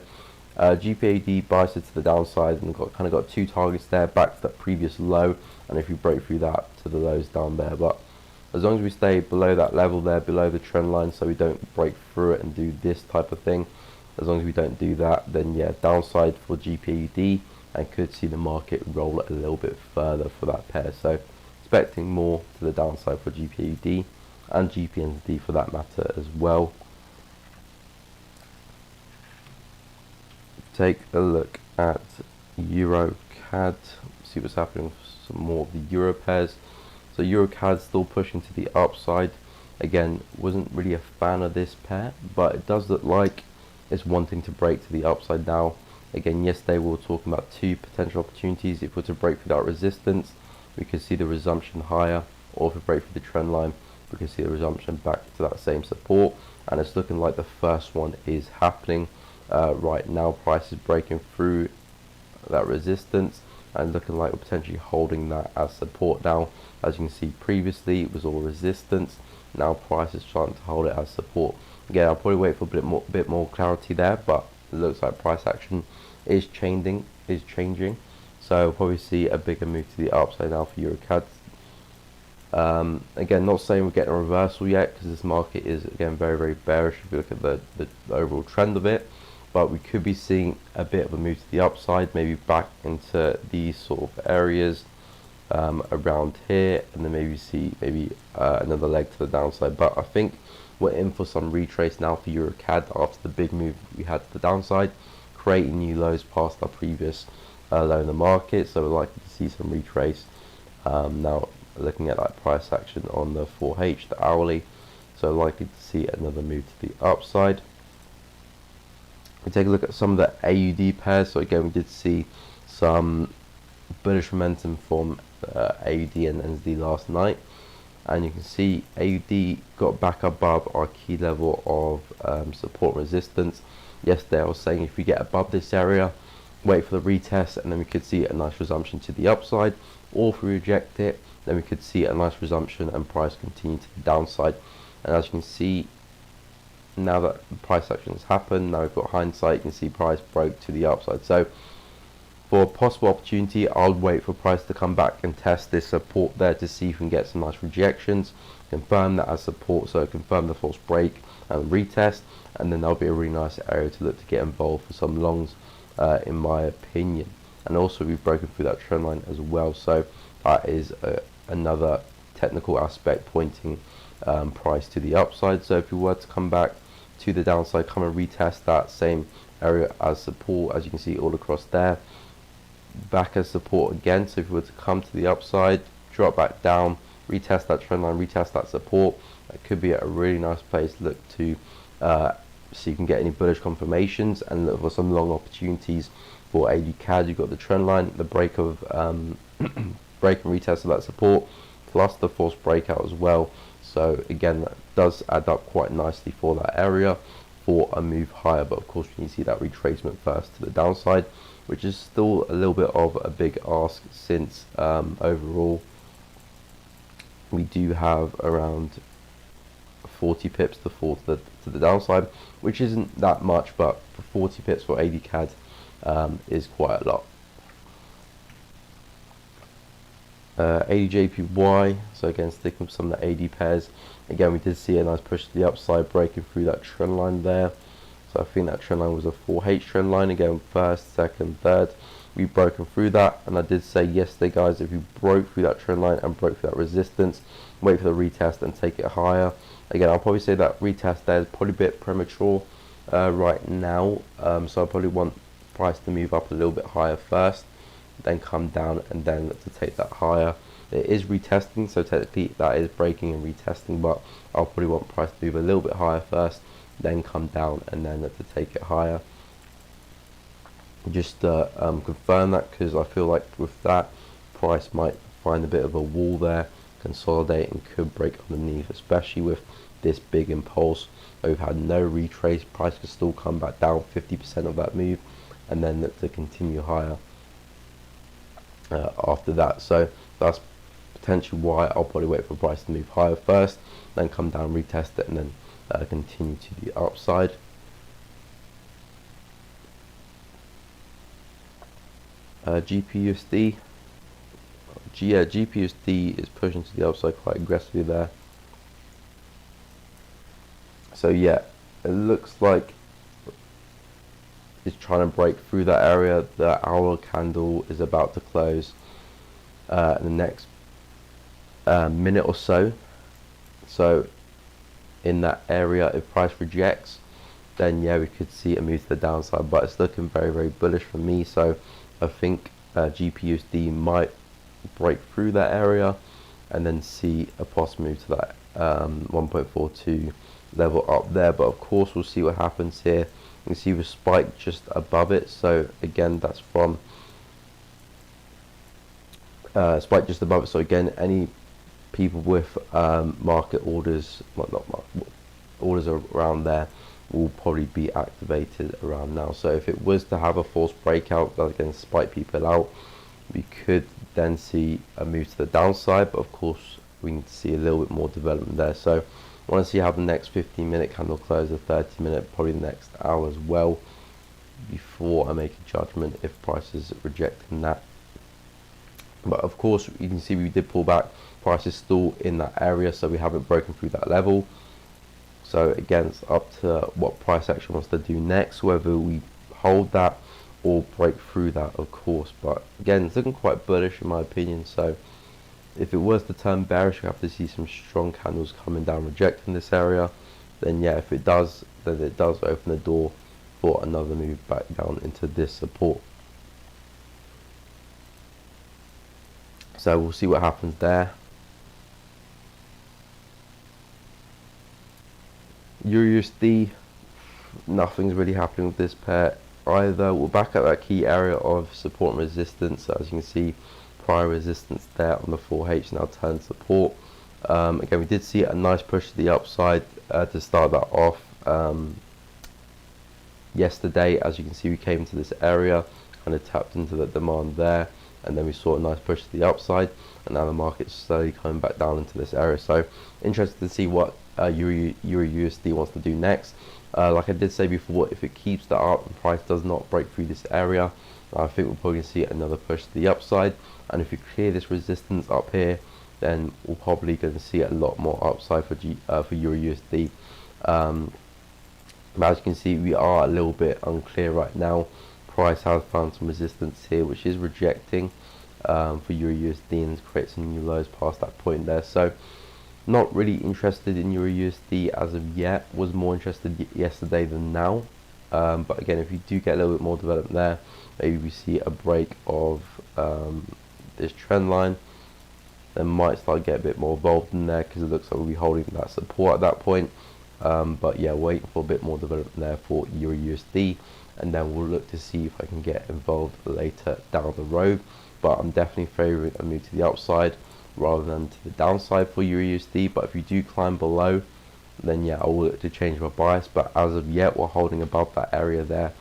Gbp Usd biased to the downside, and kind of got two targets there, back to that previous low, and if you break through that, to the lows down there. But as long as we stay below that level there, below the trend line, so we don't break through it and do this type of thing, as long as we don't do that, then yeah, downside for Gbp Usd, and could see the market roll a little bit further for that pair. So expecting more to the downside for Gbp Usd and Gbp NZD for that matter as well. Take a look at Eurocad, see what's happening with some more of the Euro pairs. So Eurocad still pushing to the upside. Again, wasn't really a fan of this pair, but it does look like it's wanting to break to the upside now. Again, yesterday we were talking about two potential opportunities. If we were to break through that resistance, we could see the resumption higher, or if we break through the trend line, we can see the resumption back to that same support, and it's looking like the first one is happening right now. Price is breaking through that resistance and looking like we're potentially holding that as support now. As you can see, previously it was all resistance, now price is trying to hold it as support. Again, I'll probably wait for a bit more clarity there, but it looks like price action is changing, so we'll probably see a bigger move to the upside now for Eurocad. Again, not saying we're getting a reversal yet, because this market is again very bearish if you look at the overall trend of it, but we could be seeing a bit of a move to the upside, maybe back into these sort of areas around here, and then maybe see another leg to the downside. But I think we're in for some retrace now for Eurocad after the big move we had to the downside, creating new lows past our previous low in the market. So we're likely to see some retrace now. Looking at that price action on the 4H, the hourly, so likely to see another move to the upside. We take a look at some of the AUD pairs. So again, we did see some bullish momentum from AUD and NZD last night, and you can see AUD got back above our key level of support resistance. Yesterday I was saying if we get above this area, wait for the retest, and then we could see a nice resumption to the upside, or if we reject it, then we could see a nice resumption and price continue to the downside. And as you can see, now that the price action has happened, now we've got hindsight, you can see price broke to the upside. So for a possible opportunity, I'll wait for price to come back and test this support there to see if we can get some nice rejections, confirm that as support, so confirm the false break and retest, and then that'll be a really nice area to look to get involved for some longs, in my opinion. And also we've broken through that trend line as well, so that is another technical aspect pointing price to the upside. So if you were to come back to the downside, come and retest that same area as support, as you can see all across there, back as support again. So if you were to come to the upside, drop back down, retest that trend line, retest that support, that could be a really nice place to look to so you can get any bullish confirmations and look for some long opportunities for AUD. You've got the trend line, the break of break and retest of that support, plus the false breakout as well. So again, that does add up quite nicely for that area for a move higher. But of course we need to see that retracement first to the downside, which is still a little bit of a big ask, since overall we do have around 40 pips to fall to the downside, which isn't that much, but for 40 pips for AUD is quite a lot. AUD Jpy, so again sticking with some of the AUD pairs, again we did see a nice push to the upside, breaking through that trend line there. So I think that trend line was a 4H trend line, again first, second, third, we've broken through that. And I did say yesterday, guys, if you broke through that trend line and broke through that resistance, wait for the retest and take it higher. Again, I'll probably say that retest there is probably a bit premature right now, so I probably want price to move up a little bit higher first, then come down, and then look to take that higher. It is retesting, so technically that is breaking and retesting, but I'll probably want price to move a little bit higher first, then come down, and then look to take it higher. Just confirm that, because I feel like with that, price might find a bit of a wall there, consolidate, and could break underneath, especially with this big impulse. We've had no retrace, price could still come back down 50% of that move, and then look to continue higher after that. So that's potentially why I'll probably wait for price to move higher first, then come down, retest it, and then continue to the upside. GP USD, GP USD is pushing to the upside quite aggressively there. So yeah, it looks like it's trying to break through that area. The hour candle is about to close in the next minute or so. So in that area, if price rejects, then yeah, we could see a move to the downside, but it's looking very bullish for me. So I think GP USD might break through that area and then see a possible move to that 1.42 level up there. But of course we'll see what happens here. You can see the spike just above it, so again that's from spike just above it. So again, any people with market orders, well, not market orders around there, will probably be activated around now. So if it was to have a false breakout that again spike people out, we could then see a move to the downside, but of course we need to see a little bit more development there. So I want to see how the next 15-minute candle closes, 30-minute, probably the next hour as well, before I make a judgment if price is rejecting that. But of course you can see we did pull back, price is still in that area, so we haven't broken through that level. So again, it's up to what price action wants to do next, whether we hold that or break through that, of course. But again, it's looking quite bullish in my opinion. So if it was to turn bearish, we have to see some strong candles coming down rejecting this area. Then yeah, if it does, then it does open the door for another move back down into this support. So we'll see what happens there. EURUSD, nothing's really happening with this pair either. We're back at that key area of support and resistance. So as you can see, prior resistance there on the 4H now turned support. Again, we did see a nice push to the upside to start that off yesterday. As you can see, we came to this area, kind of tapped into the demand there, and then we saw a nice push to the upside, and now the market's slowly coming back down into this area. So interested to see what EURUSD wants to do next. Like I did say before, if it keeps that up and price does not break through this area, I think we'll probably see another push to the upside. And if you clear this resistance up here, then we're probably going to see a lot more upside for EURUSD. But as you can see, we are a little bit unclear right now. Price has found some resistance here, which is rejecting for EURUSD, and create some new lows past that point there. So not really interested in EURUSD as of yet. Was more interested yesterday than now. But again, if you do get a little bit more development there, maybe we see a break of this trend line, then might start to get a bit more involved in there, because it looks like we'll be holding that support at that point. But yeah, waiting for a bit more development there for EURUSD, and then we'll look to see if I can get involved later down the road. But I'm definitely favouring a move to the upside rather than to the downside for EURUSD. But if you do climb below, then yeah, I will look to change my bias. But as of yet, we're holding above that area there,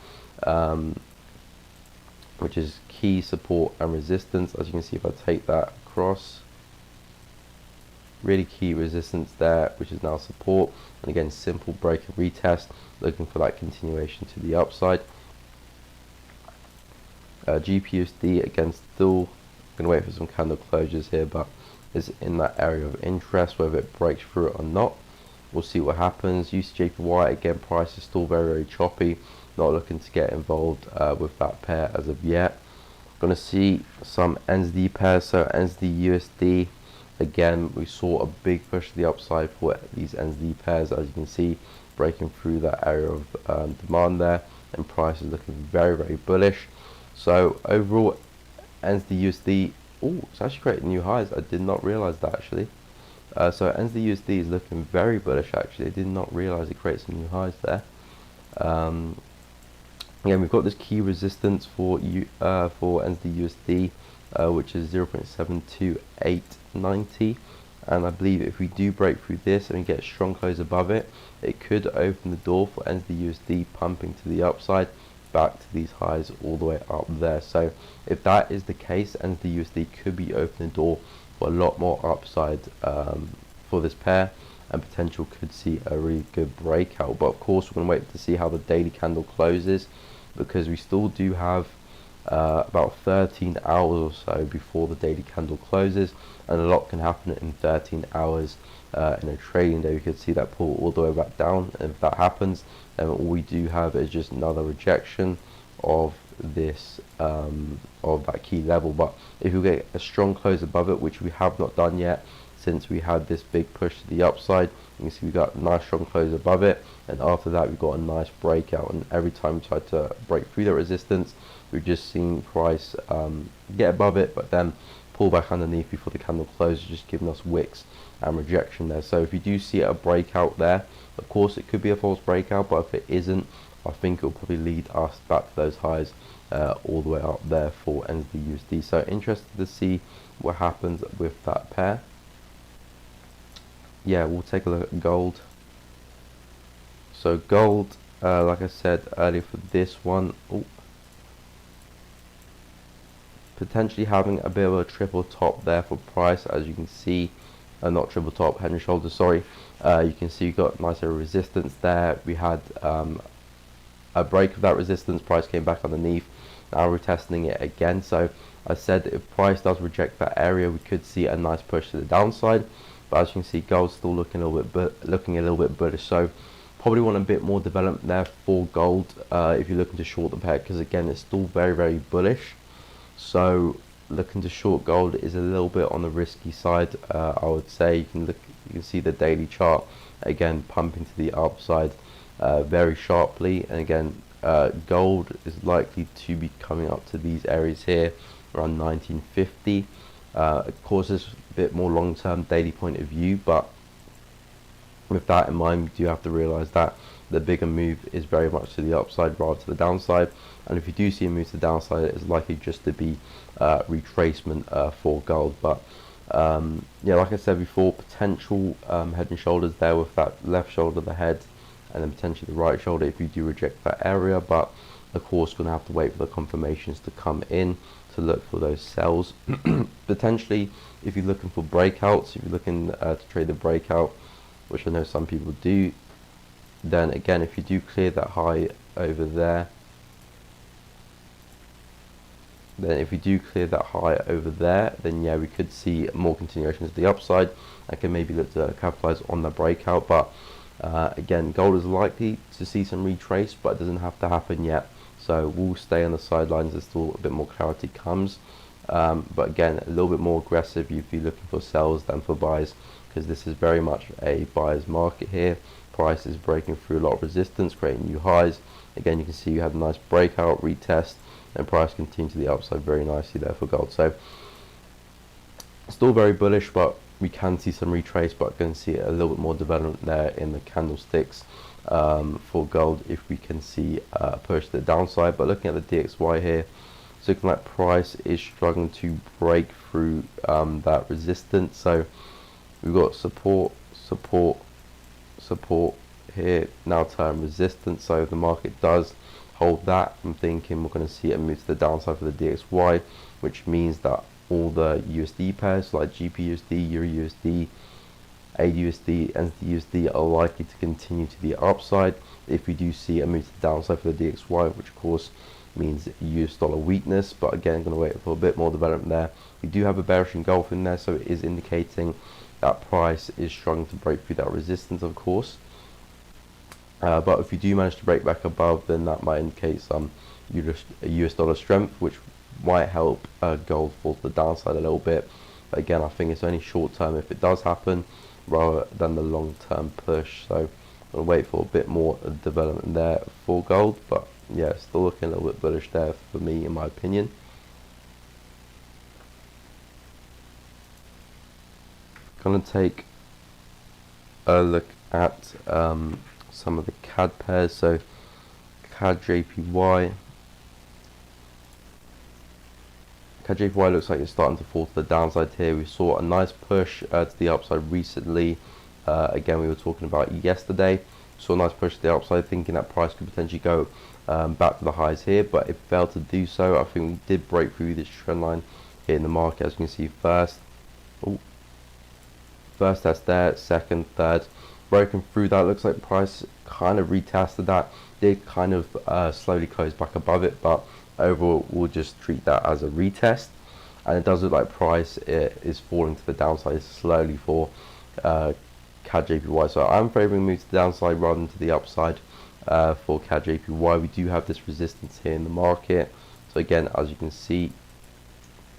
which is key support and resistance. As you can see, if I take that across, really key resistance there, which is now support. And again, simple break and retest, looking for that continuation to the upside. GP USD, again, still gonna wait for some candle closures here, but is in that area of interest. Whether it breaks through it or not, we'll see what happens. USD Jpy, again, price is still very choppy, not looking to get involved with that pair as of yet. Gonna see some USD pairs. So USD USD, again, we saw a big push to the upside for these USD pairs. As you can see, breaking through that area of demand there, and price is looking very bullish. So overall, USD USD, oh, it's actually creating new highs. I did not realize that actually. So USD USD is looking very bullish actually. I did not realize it creates some new highs there. Again, we've got this key resistance for USD USD, which is 0.72890, and I believe if we do break through this and we get a strong close above it, it could open the door for USD USD pumping to the upside back to these highs all the way up there. So if that is the case, USD USD could be opening the door for a lot more upside for this pair, and potential could see a really good breakout. But of course, we're going to wait to see how the daily candle closes, because we still do have about 13 hours or so before the daily candle closes, and a lot can happen in 13 hours in a trading day. We could see that pull all the way back down, and if that happens, then all we do have is just another rejection of this of that key level. But if we get a strong close above it, which we have not done yet since we had this big push to the upside, you can see we got a nice strong close above it, and after that we got a nice breakout. And every time we tried to break through the resistance, we've just seen price get above it, but then pull back underneath before the candle closes, just giving us wicks and rejection there. So if you do see a breakout there, of course it could be a false breakout, but if it isn't, I think it will probably lead us back to those highs all the way up there for USD USD. So interested to see what happens with that pair. Yeah, we'll take a look at gold. So gold, like I said earlier, for this one, potentially having a bit of a triple top there for price. As you can see, not triple top, head and shoulders, sorry. You can see you got nice resistance there. We had a break of that resistance, price came back underneath, now retesting it again. So I said that if price does reject that area, we could see a nice push to the downside, but as you can see, gold's still looking a little bit bullish. So probably want a bit more development there for gold if you're looking to short the pair, because again, it's still very bullish. So looking to short gold is a little bit on the risky side, I would say. You can see the daily chart again pumping to the upside very sharply, and again, gold is likely to be coming up to these areas here around 1950. Of course, it's a bit more long-term daily point of view, but with that in mind, we do have to realize that the bigger move is very much to the upside rather to the downside, and if you do see a move to the downside, it is likely just to be retracement for gold. But yeah, like I said before, potential head and shoulders there with that left shoulder, the head, and then potentially the right shoulder if you do reject that area. But of course, we're going to have to wait for the confirmations to come in to look for those sells. Potentially, if you're looking for breakouts, if you're looking to trade the breakout, which I know some people do, then again, if you do clear that high over there, then yeah, we could see more continuations to the upside. I can maybe look to capitalize on the breakout. But again, gold is likely to see some retrace, but it doesn't have to happen yet. So we'll stay on the sidelines until a bit more clarity comes. But again, a little bit more aggressive if you're looking for sells than for buys, because this is very much a buyer's market here. Price is breaking through a lot of resistance, creating new highs. Again, you can see you had a nice breakout, retest, and price continued to the upside very nicely there for gold. So still very bullish, but we can see some retrace, but going to see a little bit more development there in the candlesticks for gold if we can see a push to the downside. But looking at the DXY here, it's looking like price is struggling to break through that resistance. So we've got support here, now turn resistance. So if the market does hold that, I'm thinking we're going to see a move to the downside for the DXY, which means that all the USD pairs like GP USD, Euro USD, AUD, and USD are likely to continue to the upside if we do see a move to the downside for the DXY, which of course means US dollar weakness. But again, going to wait for a bit more development there. We do have a bearish engulf in there, so it is indicating that price is struggling to break through that resistance, of course. But if you do manage to break back above, then that might indicate some US dollar strength, which might help gold fall to the downside a little bit. But again, I think it's only short term if it does happen, rather than the long term push. So I'll wait for a bit more development there for gold. But yeah, still looking a little bit bullish there for me, in my opinion. Gonna take a look at some of the CAD pairs. So CAD JPY looks like it's starting to fall to the downside here. We saw a nice push to the upside recently. Again, we were talking about yesterday. Saw a nice push to the upside, thinking that price could potentially go back to the highs here, but it failed to do so. I think we did break through this trend line here in the market, as you can see. First test there, second, third, broken through that. Looks like price kind of retested that, did kind of slowly close back above it, but overall we'll just treat that as a retest. And it does look like price is falling to the downside slowly for CAD JPY. So I'm favoring move to the downside rather than to the upside for CAD JPY. We do have this resistance here in the market. So again, as you can see,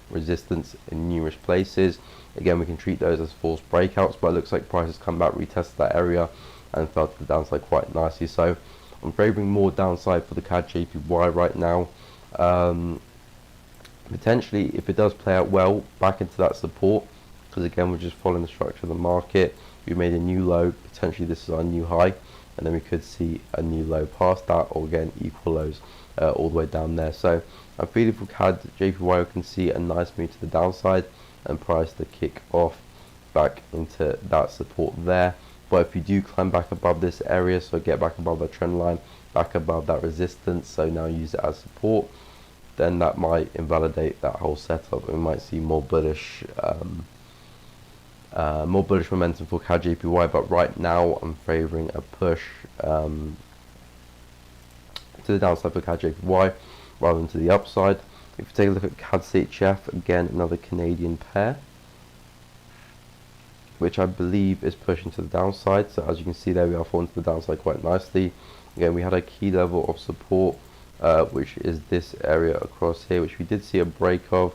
resistance in numerous places. Again, we can treat those as false breakouts, but it looks like price has come back, retested that area, and fell to the downside quite nicely. So I'm favoring more downside for the CAD JPY right now. Potentially, if it does play out well, back into that support, because again, we're just following the structure of the market. We made a new low, potentially this is our new high, and then we could see a new low past that, or again equal lows all the way down there. So I'm feeling for CAD JPY we can see a nice move to the downside and price to kick off back into that support there. But if you do climb back above this area, so get back above the trend line, back above that resistance, so now use it as support, then that might invalidate that whole setup. We might see more bullish momentum for CAD JPY. But right now I'm favoring a push to the downside for CAD JPY. rather than to the upside. If you take a look at CAD CHF, again another Canadian pair, which I believe is pushing to the downside. So as you can see there, we are falling to the downside quite nicely. Again, we had a key level of support, which is this area across here, which we did see a break of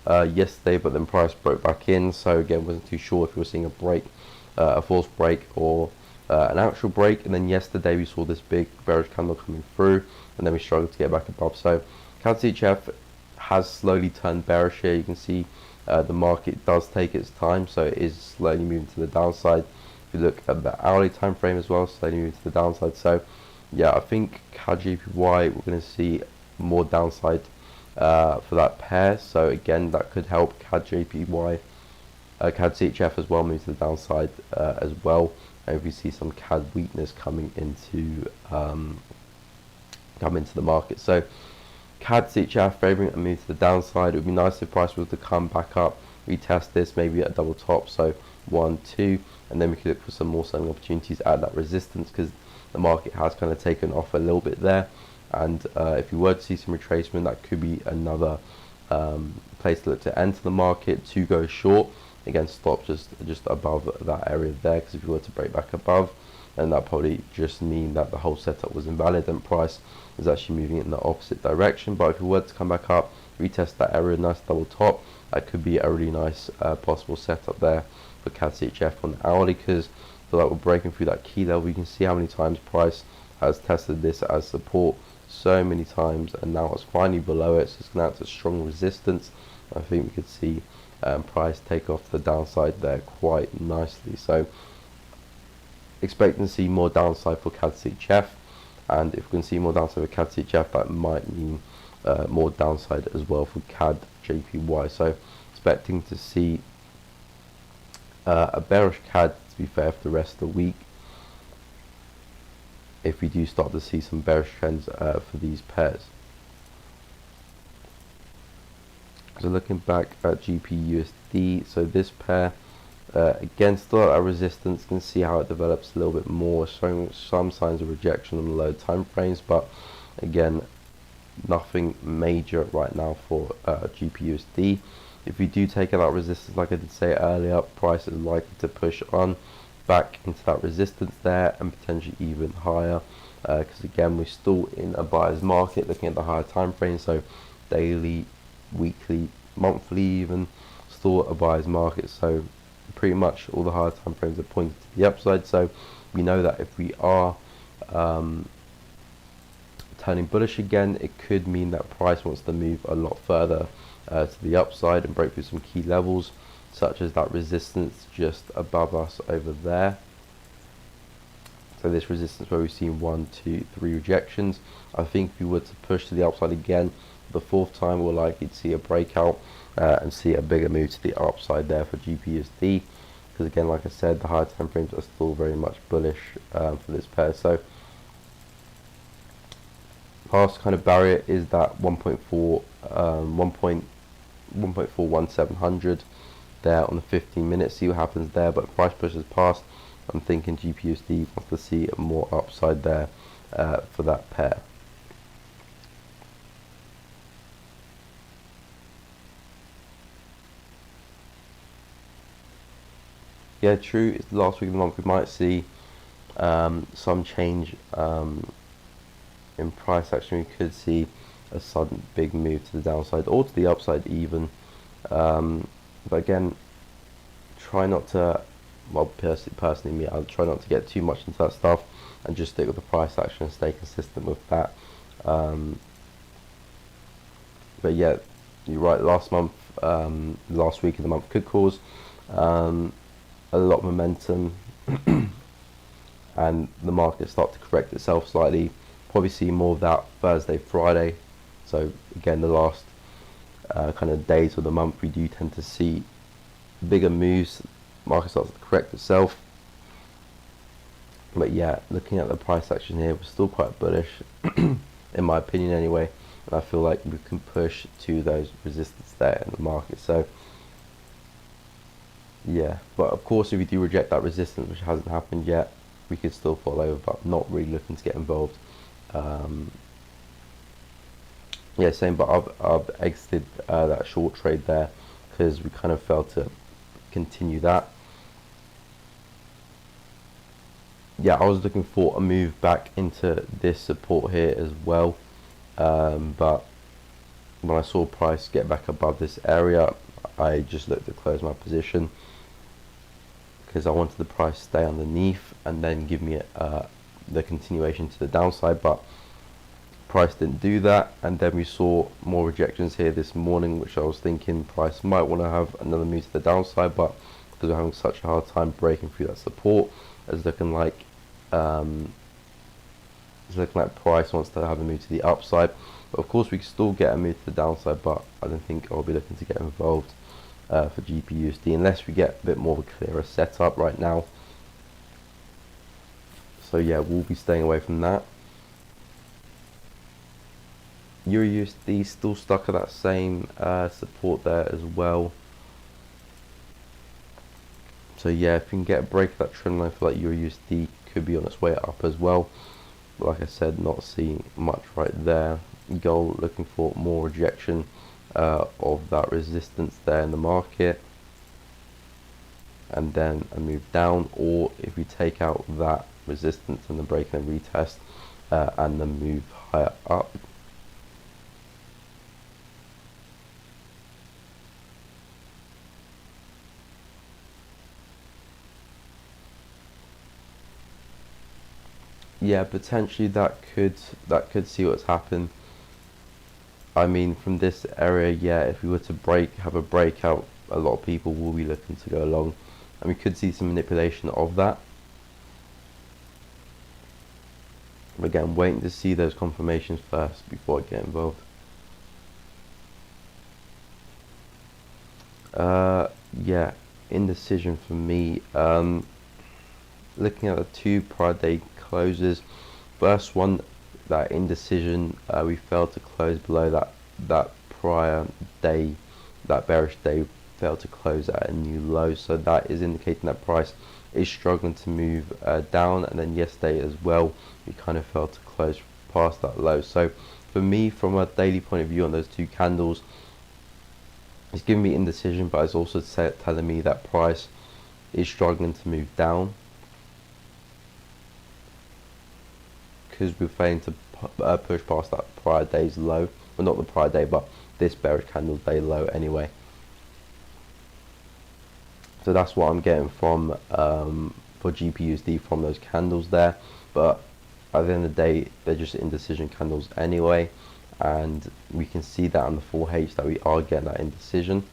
yesterday, but then price broke back in. So again, wasn't too sure if we were seeing a break, a false break, or an actual break. And then yesterday we saw this big bearish candle coming through, and then we struggled to get back above. So CAD CHF has slowly turned bearish here. You can see the market does take its time, so it is slowly moving to the downside. If you look at the hourly time frame as well, slowly moving to the downside. So yeah, I think CAD JPY, we're going to see more downside for that pair. So again, that could help CAD JPY, CAD CHF as well move to the downside as well. And if we see some CAD weakness coming into the market, so CAD CHF favouring a move to the downside. It would be nice if price was to come back up, retest this, maybe at a double top, so 1, 2, and then we could look for some more selling opportunities at that resistance, because the market has kind of taken off a little bit there. And if you were to see some retracement, that could be another place to look to enter the market to go short. Again, stop just above that area there, because if you were to break back above, then that probably just mean that the whole setup was invalid and price is actually moving in the opposite direction. But if you were to come back up, retest that area, nice double top, that could be a really nice possible setup there for CAD CHF on the hourly, because I feel like we're breaking through that key level. You can see how many times price has tested this as support so many times, and now it's finally below it, so it's going to act as strong resistance. I think we could see price take off the downside there quite nicely. So expecting to see more downside for CAD CHF, and if we can see more downside for CAD CHF, that might mean more downside as well for CAD JPY. So expecting to see a bearish CAD, to be fair, for the rest of the week, if we do start to see some bearish trends for these pairs. So looking back at GBP USD, so this pair again still at a resistance. You can see how it develops a little bit more, showing some signs of rejection on the low time frames, but again nothing major right now for GBP USD. If we do take out that resistance, like I did say earlier, price is likely to push on back into that resistance there and potentially even higher, because again we're still in a buyer's market looking at the higher time frame, so daily, weekly, monthly, even still a buyer's market. So pretty much all the higher time frames are pointing to the upside. So we know that if we are turning bullish again, it could mean that price wants to move a lot further to the upside and break through some key levels, such as that resistance just above us over there. So this resistance where we've seen 1, 2, 3 rejections. I think if we were to push to the upside again for the 4th time, we're likely to see a breakout and see a bigger move to the upside there for GBP USD, because again, like I said, the higher time frames are still very much bullish for this pair. So past kind of barrier is that 1.41700 there on the 15 minutes. See what happens there, but price pushes past. I'm thinking GBP USD wants to see more upside there for that pair. Yeah, true, it's the last week of the month. We might see some change in price action. We could see a sudden big move to the downside or to the upside even. But again, try not to, well, personally me, I'll try not to get too much into that stuff and just stick with the price action and stay consistent with that. But yeah, you're right, last week of the month could cause a lot of momentum and the market start to correct itself slightly. Probably see more of that Thursday, Friday. So again, the last kind of days of the month, we do tend to see bigger moves. Market starts to correct itself. But yeah, looking at the price action here, we're still quite bullish in my opinion anyway, and I feel like we can push to those resistance there in the market. So yeah, but of course if we do reject that resistance, which hasn't happened yet, we could still fall over, but not really looking to get involved Yeah, same, but I've exited that short trade there because we kind of failed to continue that. Yeah, I was looking for a move back into this support here as well, but when I saw price get back above this area, I just looked to close my position because I wanted the price to stay underneath and then give me the continuation to the downside, but price didn't do that. And then we saw more rejections here this morning, which I was thinking price might want to have another move to the downside, but because we're having such a hard time breaking through that support, it's looking like price wants to have a move to the upside. But of course we can still get a move to the downside, but I don't think I'll be looking to get involved for GP USD unless we get a bit more of a clearer setup right now. So yeah, we'll be staying away from that. Euro USD still stuck at that same support there as well. So yeah, if we can get a break of that trend line for that Euro USD, could be on its way up as well. But like I said, not seeing much right there. Gold looking for more rejection of that resistance there in the market, and then a move down, or if we take out that resistance and then break and retest and then move higher up. Yeah, potentially that could see what's happened. I mean, from this area, yeah, if we were to have a breakout, a lot of people will be looking to go along, and we could see some manipulation of that. But again, waiting to see those confirmations first before I get involved. Yeah, indecision for me. Looking at the two prior day closes, first one, that indecision, we failed to close below that prior day, that bearish day, failed to close at a new low, so that is indicating that price is struggling to move down. And then yesterday as well, we kind of failed to close past that low. So for me, from a daily point of view on those two candles, it's giving me indecision, but it's also telling me that price is struggling to move down because we're failing to push past that prior day's low. Well, not the prior day, but this bearish candle's day low anyway. So that's what I'm getting from for GP USD from those candles there. But at the end of the day, they're just indecision candles anyway, and we can see that on the 4H that we are getting that indecision.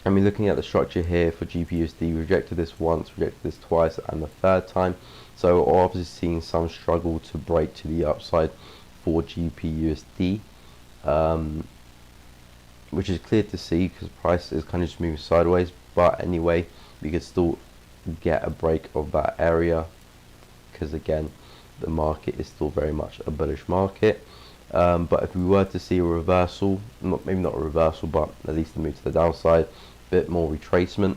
I mean, looking at the structure here for GP USD, rejected this once, rejected this twice, and the third time. So we're obviously seeing some struggle to break to the upside for GP USD, which is clear to see because price is kind of just moving sideways. But anyway, we could still get a break of that area because again, the market is still very much a bullish market. But if we were to see a reversal, maybe not a reversal, but at least a move to the downside, bit more retracement,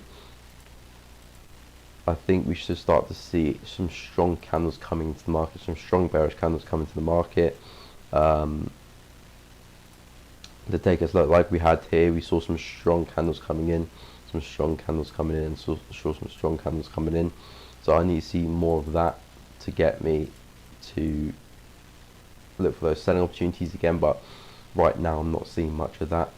I think we should start to see some strong candles coming into the market, some strong bearish candles coming to the market to take us like we had here. We saw some strong candles coming in, some strong candles coming in, and saw some strong candles coming in. So I need to see more of that to get me to look for those selling opportunities again, but right now I'm not seeing much of that.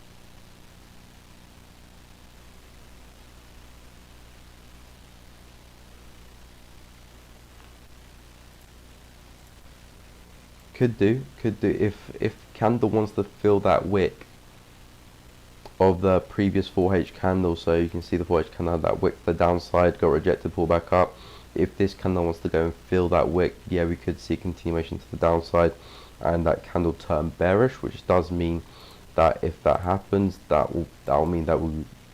Could do if candle wants to fill that wick of the previous 4H candle. So you can see the 4H candle had that wick to the downside, got rejected, pull back up. If this candle wants to go and fill that wick, yeah, we could see continuation to the downside and that candle turn bearish, which does mean that if that happens, that will mean that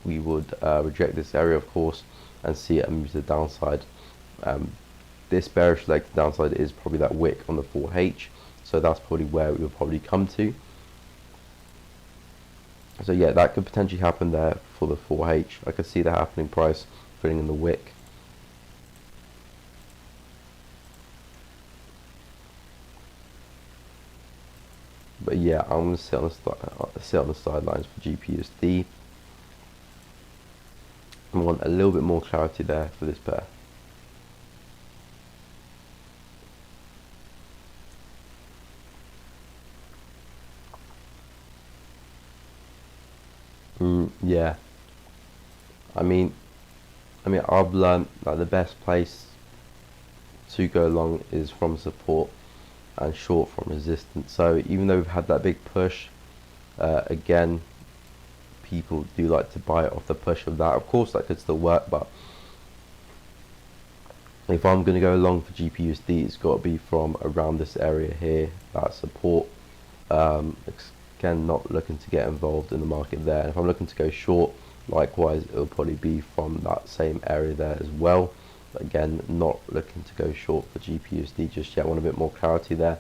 we would reject this area, of course, and see it move to the downside. This bearish leg to the downside is probably that wick on the 4H, so that's probably where we will probably come to. So yeah, that could potentially happen there for the 4H. I could see that happening, price filling in the wick. But yeah, I'm gonna sit on the sidelines for GP USD. I want a little bit more clarity there for this pair. Yeah, I mean, I've learned that the best place to go long is from support and short from resistance. So even though we've had that big push, again, people do like to buy it off the push of that. Of course, that could still work, but if I'm going to go long for GPUSD, it's got to be from around this area here, that support. Again, not looking to get involved in the market there. And if I'm looking to go short, likewise, it'll probably be from that same area there as well. But again, not looking to go short for GPUSD just yet. I want a bit more clarity there.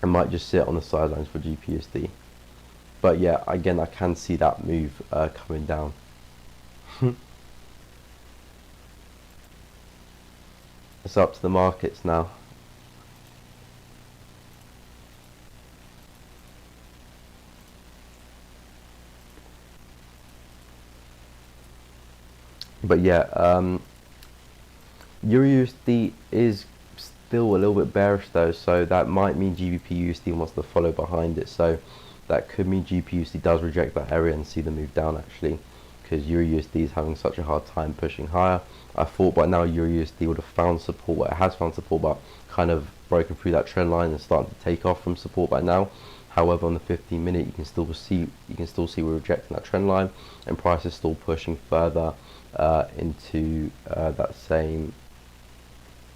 I might just sit on the sidelines for GPUSD. But yeah, again, I can see that move coming down. It's up to the markets now. But yeah, EURUSD is still a little bit bearish though, so that might mean GBP USD wants to follow behind it. So that could mean GBP USD does reject that area and see the move down actually, because EURUSD is having such a hard time pushing higher. I thought by now EURUSD would have found support. Well, it has found support, but kind of broken through that trend line and starting to take off from support by now. However, on the 15-minute, you can still see we're rejecting that trend line, and price is still pushing further into that same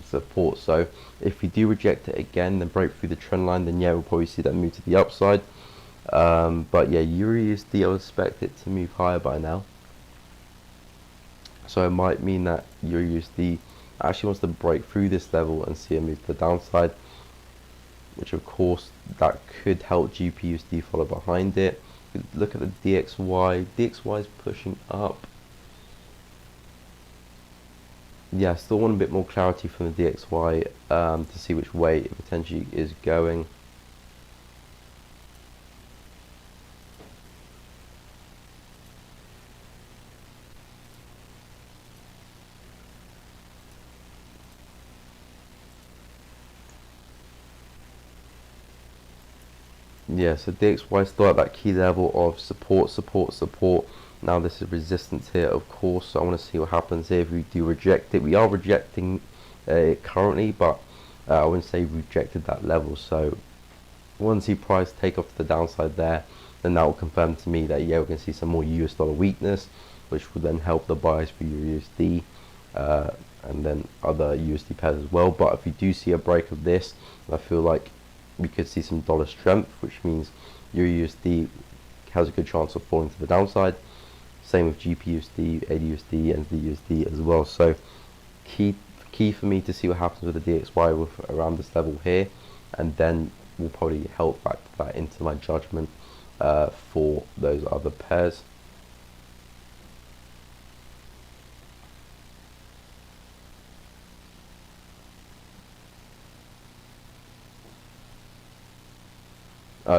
support. So if we do reject it again, then break through the trend line, then yeah, we'll probably see that move to the upside. But yeah, EURUSD, I would expect it to move higher by now. So it might mean that EURUSD actually wants to break through this level and see a move to the downside, which of course that could help GPUSD follow behind it. Look at the DXY. DXY is pushing up. Yeah, still want a bit more clarity from the DXY to see which way it potentially is going. Yeah, so DXY still at that key level of support. Now this is resistance here, of course, so I want to see what happens here if we do reject it. We are rejecting it currently, but I wouldn't say rejected that level. So once the price take off to the downside there, then that will confirm to me that yeah, we're going to see some more US dollar weakness, which will then help the buyers for USD and then other USD pairs as well. But if we do see a break of this, I feel like we could see some dollar strength, which means EURUSD has a good chance of falling to the downside. Same with GPUSD, ADUSD, and DUSD as well. So key for me to see what happens with the DXY with around this level here, and then will probably help factor that into my judgment for those other pairs.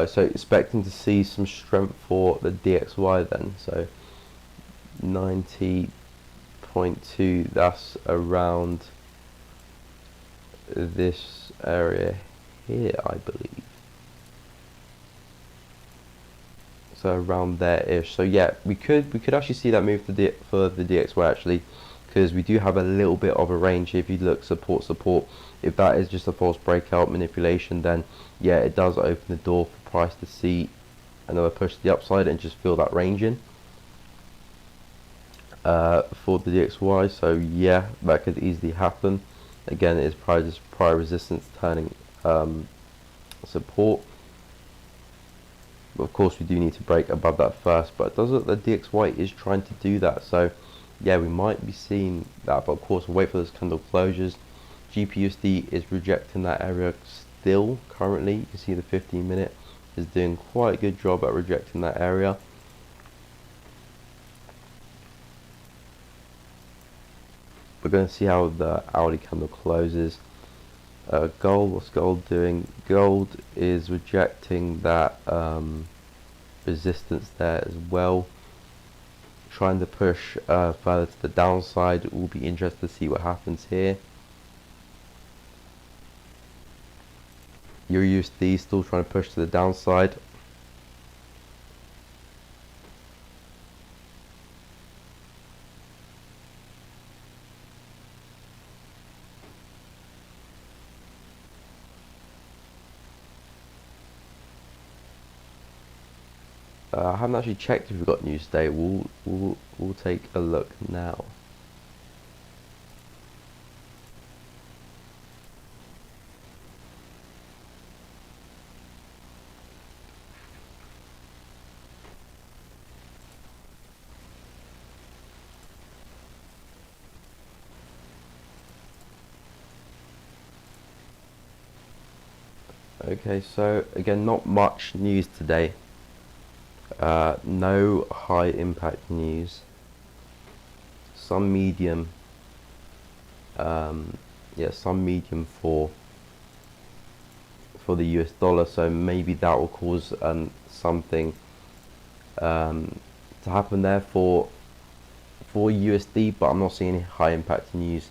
So expecting to see some strength for the DXY then. So 90.2, that's around this area here, I believe. So around there-ish. So yeah, we could actually see that move for the DXY actually, because we do have a little bit of a range. If you look support, if that is just a false breakout manipulation, then yeah, it does open the door for price to see another push to the upside and just fill that range in for the DXY. So yeah, that could easily happen. Again, it is prior resistance turning support. But of course, we do need to break above that first. But it does look like the DXY is trying to do that. So yeah, we might be seeing that. But of course, we'll wait for those candle closures. GPUSD is rejecting that area still currently. You can see the 15-minute is doing quite a good job at rejecting that area. We're going to see how the hourly candle closes. Gold, what's gold doing? Gold is rejecting that resistance there as well, trying to push further to the downside. We'll be interested to see what happens here. Euro USD still trying to push to the downside. I haven't actually checked if we've got news today. We'll take a look now. Okay, so again, not much news today. No high impact news. Some medium. Some medium for the US dollar. So maybe that will cause something to happen there for USD. But I'm not seeing any high impact news.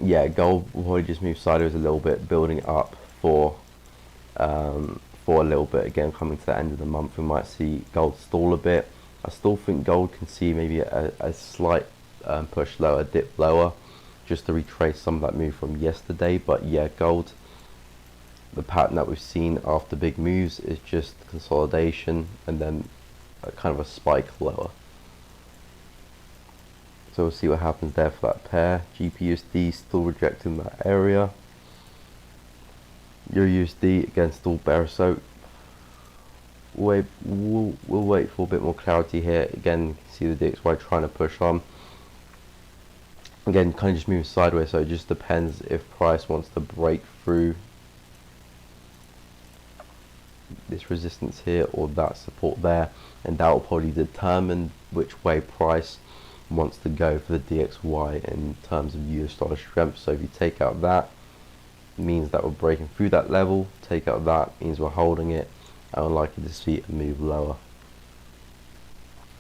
Yeah, gold will probably just move sideways a little bit, building up for a little bit. Again, coming to the end of the month, we might see gold stall a bit. I still think gold can see maybe a slight push lower, dip lower, just to retrace some of that move from yesterday. But yeah, gold, the pattern that we've seen after big moves is just consolidation and then a kind of a spike lower. So we'll see what happens there for that pair. GP USD still rejecting that area. Euro USD again still bearish. So we'll wait for a bit more clarity here. Again, you can see the DXY trying to push on. Again, kind of just moving sideways. So it just depends if price wants to break through this resistance here or that support there, and that will probably determine which way price wants to go for the DXY in terms of US dollar strength. So if you take out that, it means that we're breaking through that level. Take out that means we're holding it, and we're likely to see a move lower.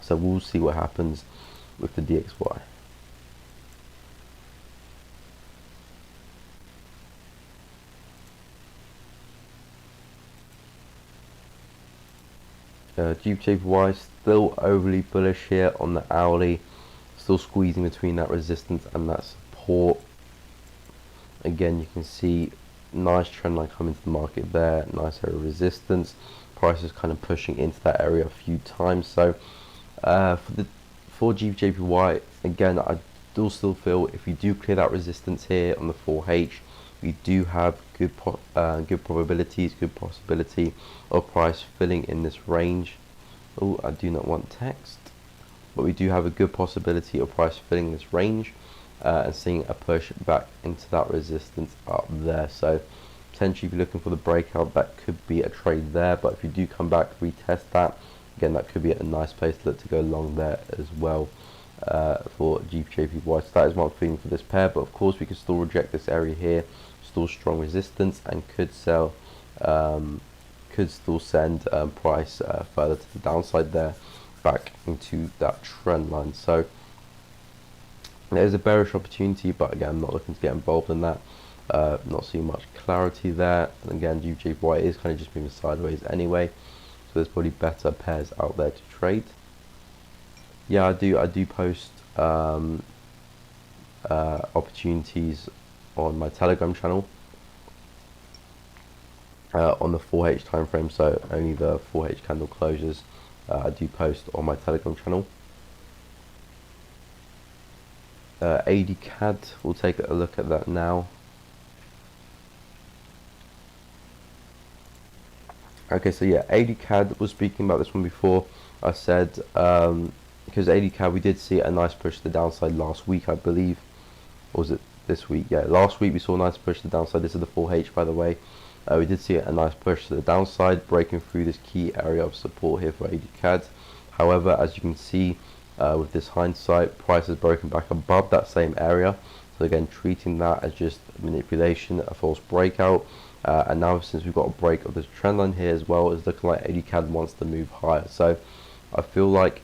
So we'll see what happens with the DXY. Gbp Jpy still overly bullish here on the hourly. Still squeezing between that resistance and that support. Again, you can see nice trend line coming to the market there, nice area of resistance. Price is kind of pushing into that area a few times. So for Gbp Jpy, again, I do still feel if we do clear that resistance here on the 4H, we do have good probabilities, good possibility of price filling in this range. Oh, I do not want text. But we do have a good possibility of price filling this range and seeing a push back into that resistance up there. So potentially if you're looking for the breakout, that could be a trade there. But if you do come back, retest that, again, that could be a nice place to look to go long there as well for Gbp Jpy. So that is my feeling for this pair. But of course, we can still reject this area here, still strong resistance, and could sell, could still send price further to the downside there, back into that trend line. So there's a bearish opportunity, but again, I'm not looking to get involved in that. Not seeing much clarity there, and again, Jpy is kind of just moving sideways anyway, so there's probably better pairs out there to trade. Yeah, I do post opportunities on my Telegram channel on the 4H time frame, so only the 4H candle closures I do post on my Telegram channel. AD CAD, we'll take a look at that now. Okay, so yeah, AD CAD, was speaking about this one before. I said because AD CAD, we did see a nice push to the downside last week, I believe. Or was it this week? Yeah, last week we saw a nice push to the downside. This is the 4H, by the way. We did see a nice push to the downside, breaking through this key area of support here for AD CAD. However, as you can see, with this hindsight, price has broken back above that same area. So again, treating that as just manipulation, a false breakout. And now since we've got a break of this trend line here as well, it's looking like AD CAD wants to move higher. So I feel like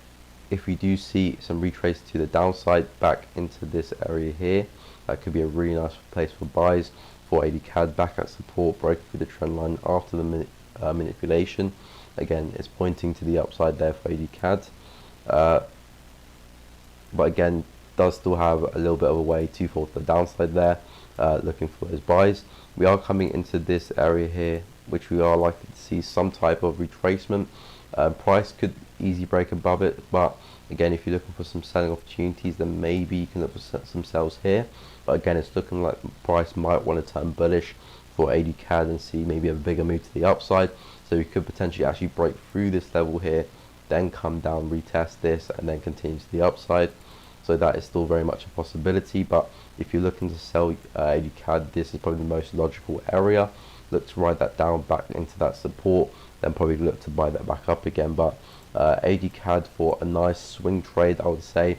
if we do see some retrace to the downside back into this area here, that could be a really nice place for buys for AD CAD back at support, breaking through the trend line after the manipulation. Again, it's pointing to the upside there for AD CAD. But again, does still have a little bit of a way to fall to the downside there, looking for those buys. We are coming into this area here, which we are likely to see some type of retracement. Price could easily break above it, but again, if you're looking for some selling opportunities, then maybe you can look for some sells here. But again, it's looking like the price might want to turn bullish for AD CAD and see maybe a bigger move to the upside. So we could potentially actually break through this level here, then come down, retest this, and then continue to the upside. So that is still very much a possibility. But if you're looking to sell AD CAD, this is probably the most logical area. Look to ride that down back into that support, then probably look to buy that back up again. But AD CAD for a nice swing trade, I would say,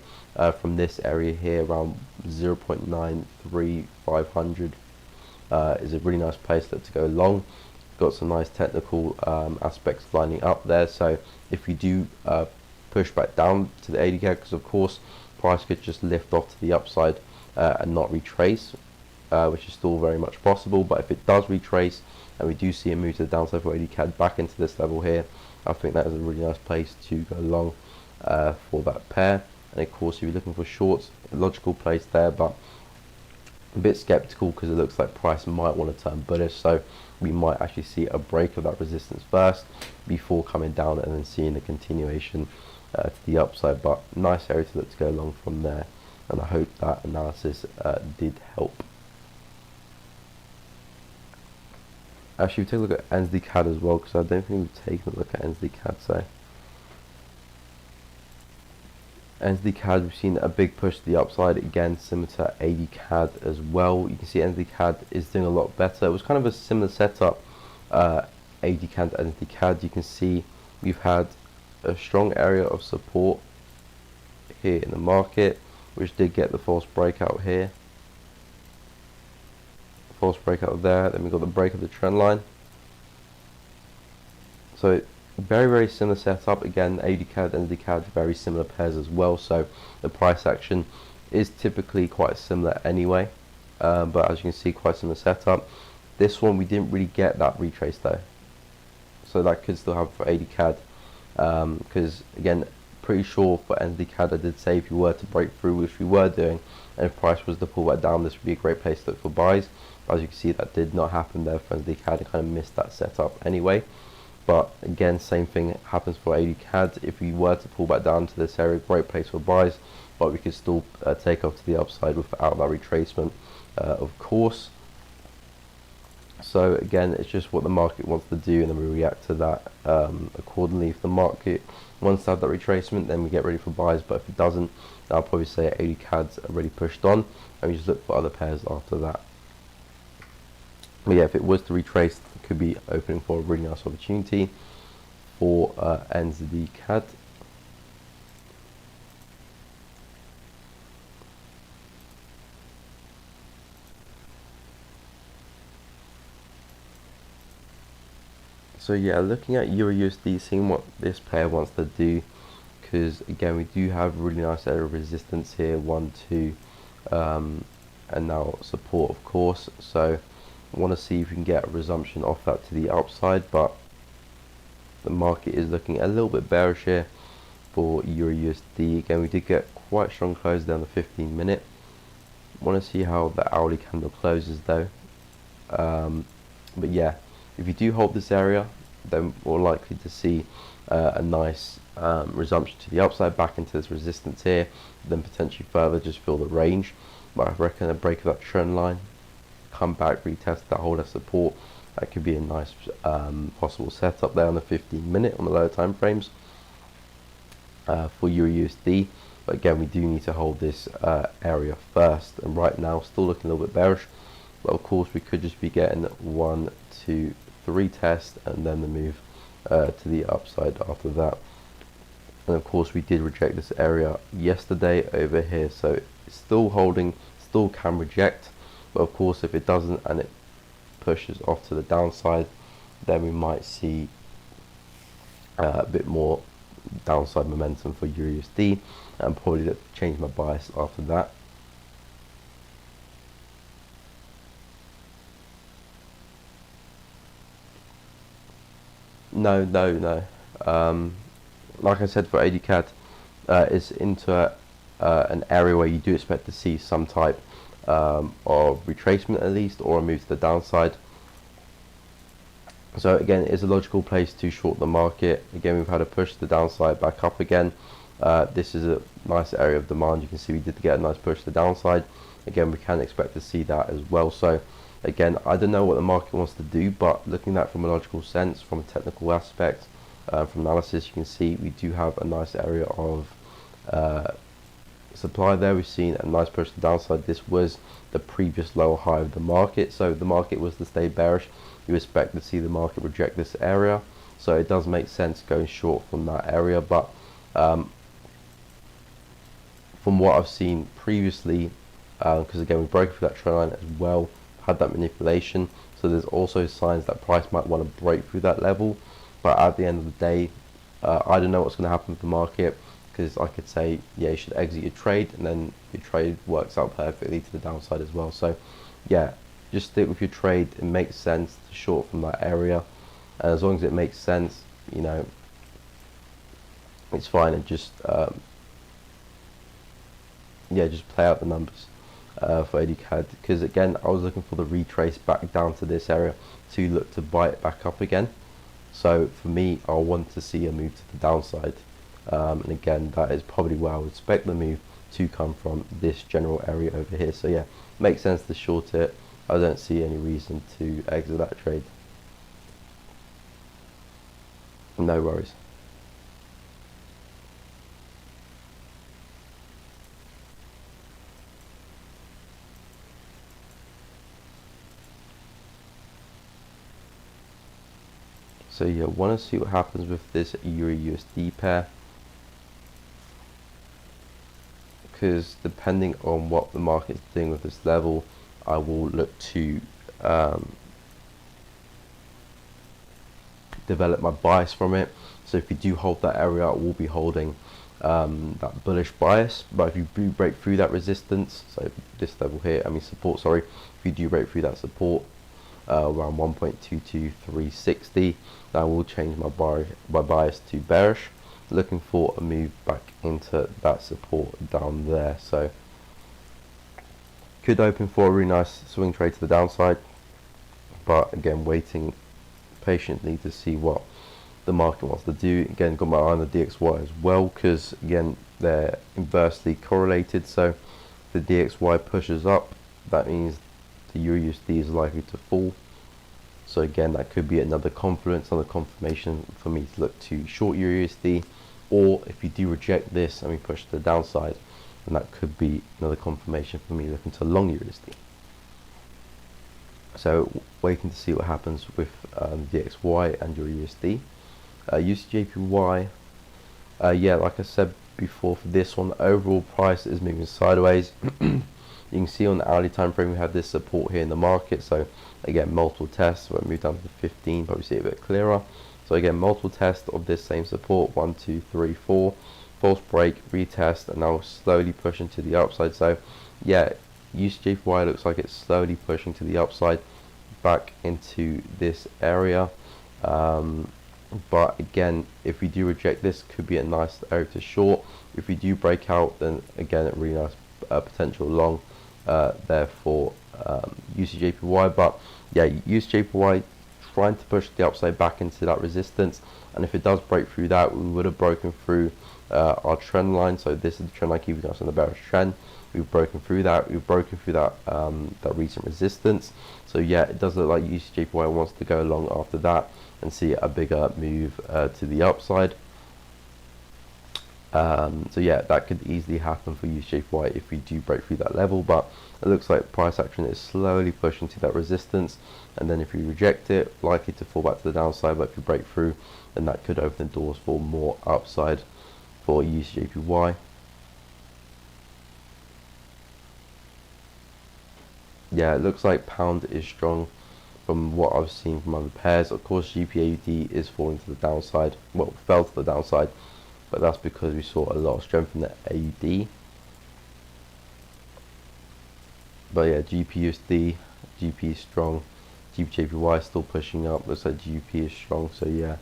from this area here around 0.93500 is a really nice place to go long. Got some nice technical aspects lining up there. So if you do push back down to the AD CAD, because of course price could just lift off to the upside and not retrace, which is still very much possible. But if it does retrace and we do see a move to the downside for AD CAD back into this level here, I think that is a really nice place to go long for that pair. And of course, if you're looking for shorts, a logical place there, but a bit skeptical because it looks like price might want to turn bullish. So we might actually see a break of that resistance first before coming down and then seeing a continuation to the upside. But nice area to look to go long from there, and I hope that analysis did help. Actually, we'll take a look at USD CAD as well, because I don't think we've taken a look at USD CAD. So USD CAD, we've seen a big push to the upside, again similar to AD CAD as well. You can see USD CAD is doing a lot better. It was kind of a similar setup, AD CAD to USD CAD. You can see we've had a strong area of support here in the market, which did get the false breakout here, false breakout there, then we got the break of the trend line. So very similar setup. Again, AD CAD and USD CAD, very similar pairs as well, so the price action is typically quite similar anyway, but as you can see, quite similar setup. This one we didn't really get that retrace though, so that could still happen for AD CAD, because again, pretty sure for USD CAD I did say if you were to break through, which we were doing, and if price was to pull back down, this would be a great place to look for buys. But as you can see, that did not happen there for USD CAD. It kind of missed that setup anyway. But again, same thing happens for AD CAD. If we were to pull back down to this area, great place for buys, but we could still take off to the upside without that retracement, of course. So again, it's just what the market wants to do, and then we react to that accordingly. If the market wants to have that retracement, then we get ready for buys. But if it doesn't, I'll probably say AD CAD's already pushed on, and we just look for other pairs after that. But yeah, if it was to retrace, it could be opening for a really nice opportunity for USD CAD. So yeah, looking at Euro USD, seeing what this pair wants to do, because again, we do have a really nice area of resistance here, 1, 2, and now support, of course. So I want to see if we can get a resumption off that to the upside, but the market is looking a little bit bearish here for Euro USD. Again, we did get quite strong close down the 15 minute. Want to see how the hourly candle closes though. But yeah, if you do hold this area, then we're likely to see a nice resumption to the upside back into this resistance here, then potentially further just fill the range. But I reckon a break of that trend line, come back, retest that, hold as support, that could be a nice possible setup there on the 15 minute on the lower time frames for Euro USD. But again, we do need to hold this area first, and right now still looking a little bit bearish. But of course, we could just be getting 1, to the retest and then the move to the upside after that. And of course we did reject this area yesterday over here, so it's still holding, still can reject, but of course if it doesn't and it pushes off to the downside, then we might see a bit more downside momentum for EURUSD, and probably change my bias after that. No. Like I said, for AudiCAD, it's into an area where you do expect to see some type of retracement at least, or a move to the downside. So again, it's a logical place to short the market. Again, we've had a push to the downside back up again. This is a nice area of demand. You can see we did get a nice push to the downside. Again, we can expect to see that as well. So again, I don't know what the market wants to do, but looking at it from a logical sense, from a technical aspect, from analysis, you can see we do have a nice area of supply there. We've seen a nice push to the downside. This was the previous lower high of the market, so the market was to stay bearish. You expect to see the market reject this area, so it does make sense going short from that area. But from what I've seen previously, because again we broke through that trend line as well, had that manipulation, so there's also signs that price might want to break through that level. But at the end of the day, I don't know what's going to happen with the market, because I could say, yeah, you should exit your trade, and then your trade works out perfectly to the downside as well. So yeah, just stick with your trade. It makes sense to short from that area, and as long as it makes sense, you know, it's fine. And just yeah, just play out the numbers for AudiCAD, because again, I was looking for the retrace back down to this area to look to buy it back up again. So for me, I want to see a move to the downside, and again, that is probably where I would expect the move to come from, this general area over here. So yeah, makes sense to short it. I don't see any reason to exit that trade. No worries. So yeah, want to see what happens with this Euro-USD pair, because depending on what the market's doing with this level, I will look to develop my bias from it. So if you do hold that area, I will be holding that bullish bias. But if you do break through that resistance, so this level here, I mean support, sorry, if you do break through that support around 1.22360, I will change my bias to bearish, looking for a move back into that support down there. So could open for a really nice swing trade to the downside, but again, waiting patiently to see what the market wants to do. Again, got my eye on the DXY as well, because again, they're inversely correlated. So if the DXY pushes up, that means the EURUSD is likely to fall. So again, that could be another confirmation for me to look to short EURUSD, or if you do reject this and we push to the downside, then that could be another confirmation for me looking to long EURUSD. So waiting to see what happens with DXY and EURUSD. Usd Jpy, yeah, like I said before, for this one, the overall price is moving sideways. You can see on the hourly time frame we have this support here in the market. So again, multiple tests. We'll move down to 15, probably see it a bit clearer. So again, multiple tests of this same support, 1, 2, 3, 4, false break, retest, and now slowly pushing to the upside. So yeah, Usd Jpy looks like it's slowly pushing to the upside back into this area. But again, if we do reject this, could be a nice area to short. If we do break out, then again, a really nice potential long there for Usd Jpy. But yeah, Usd Jpy trying to push the upside back into that resistance, and if it does break through that, we would have broken through our trend line. So this is the trend line keeping us on the bearish trend. We've broken through that. We've broken through that that recent resistance. So yeah, it does look like Usd Jpy wants to go long after that and see a bigger move to the upside. So yeah, that could easily happen for Usd Jpy if we do break through that level, but it looks like price action is slowly pushing to that resistance, and then if we reject it, likely to fall back to the downside, but if we break through, then that could open the doors for more upside for Usd Jpy. Yeah, it looks like pound is strong from what I've seen from other pairs. Of course, GBP is falling to the downside, well, fell to the downside, but that's because we saw a lot of strength in the AUD. But yeah, GP USD, GP is strong, GBP Jpy is still pushing up. Looks like GP is strong, so yeah.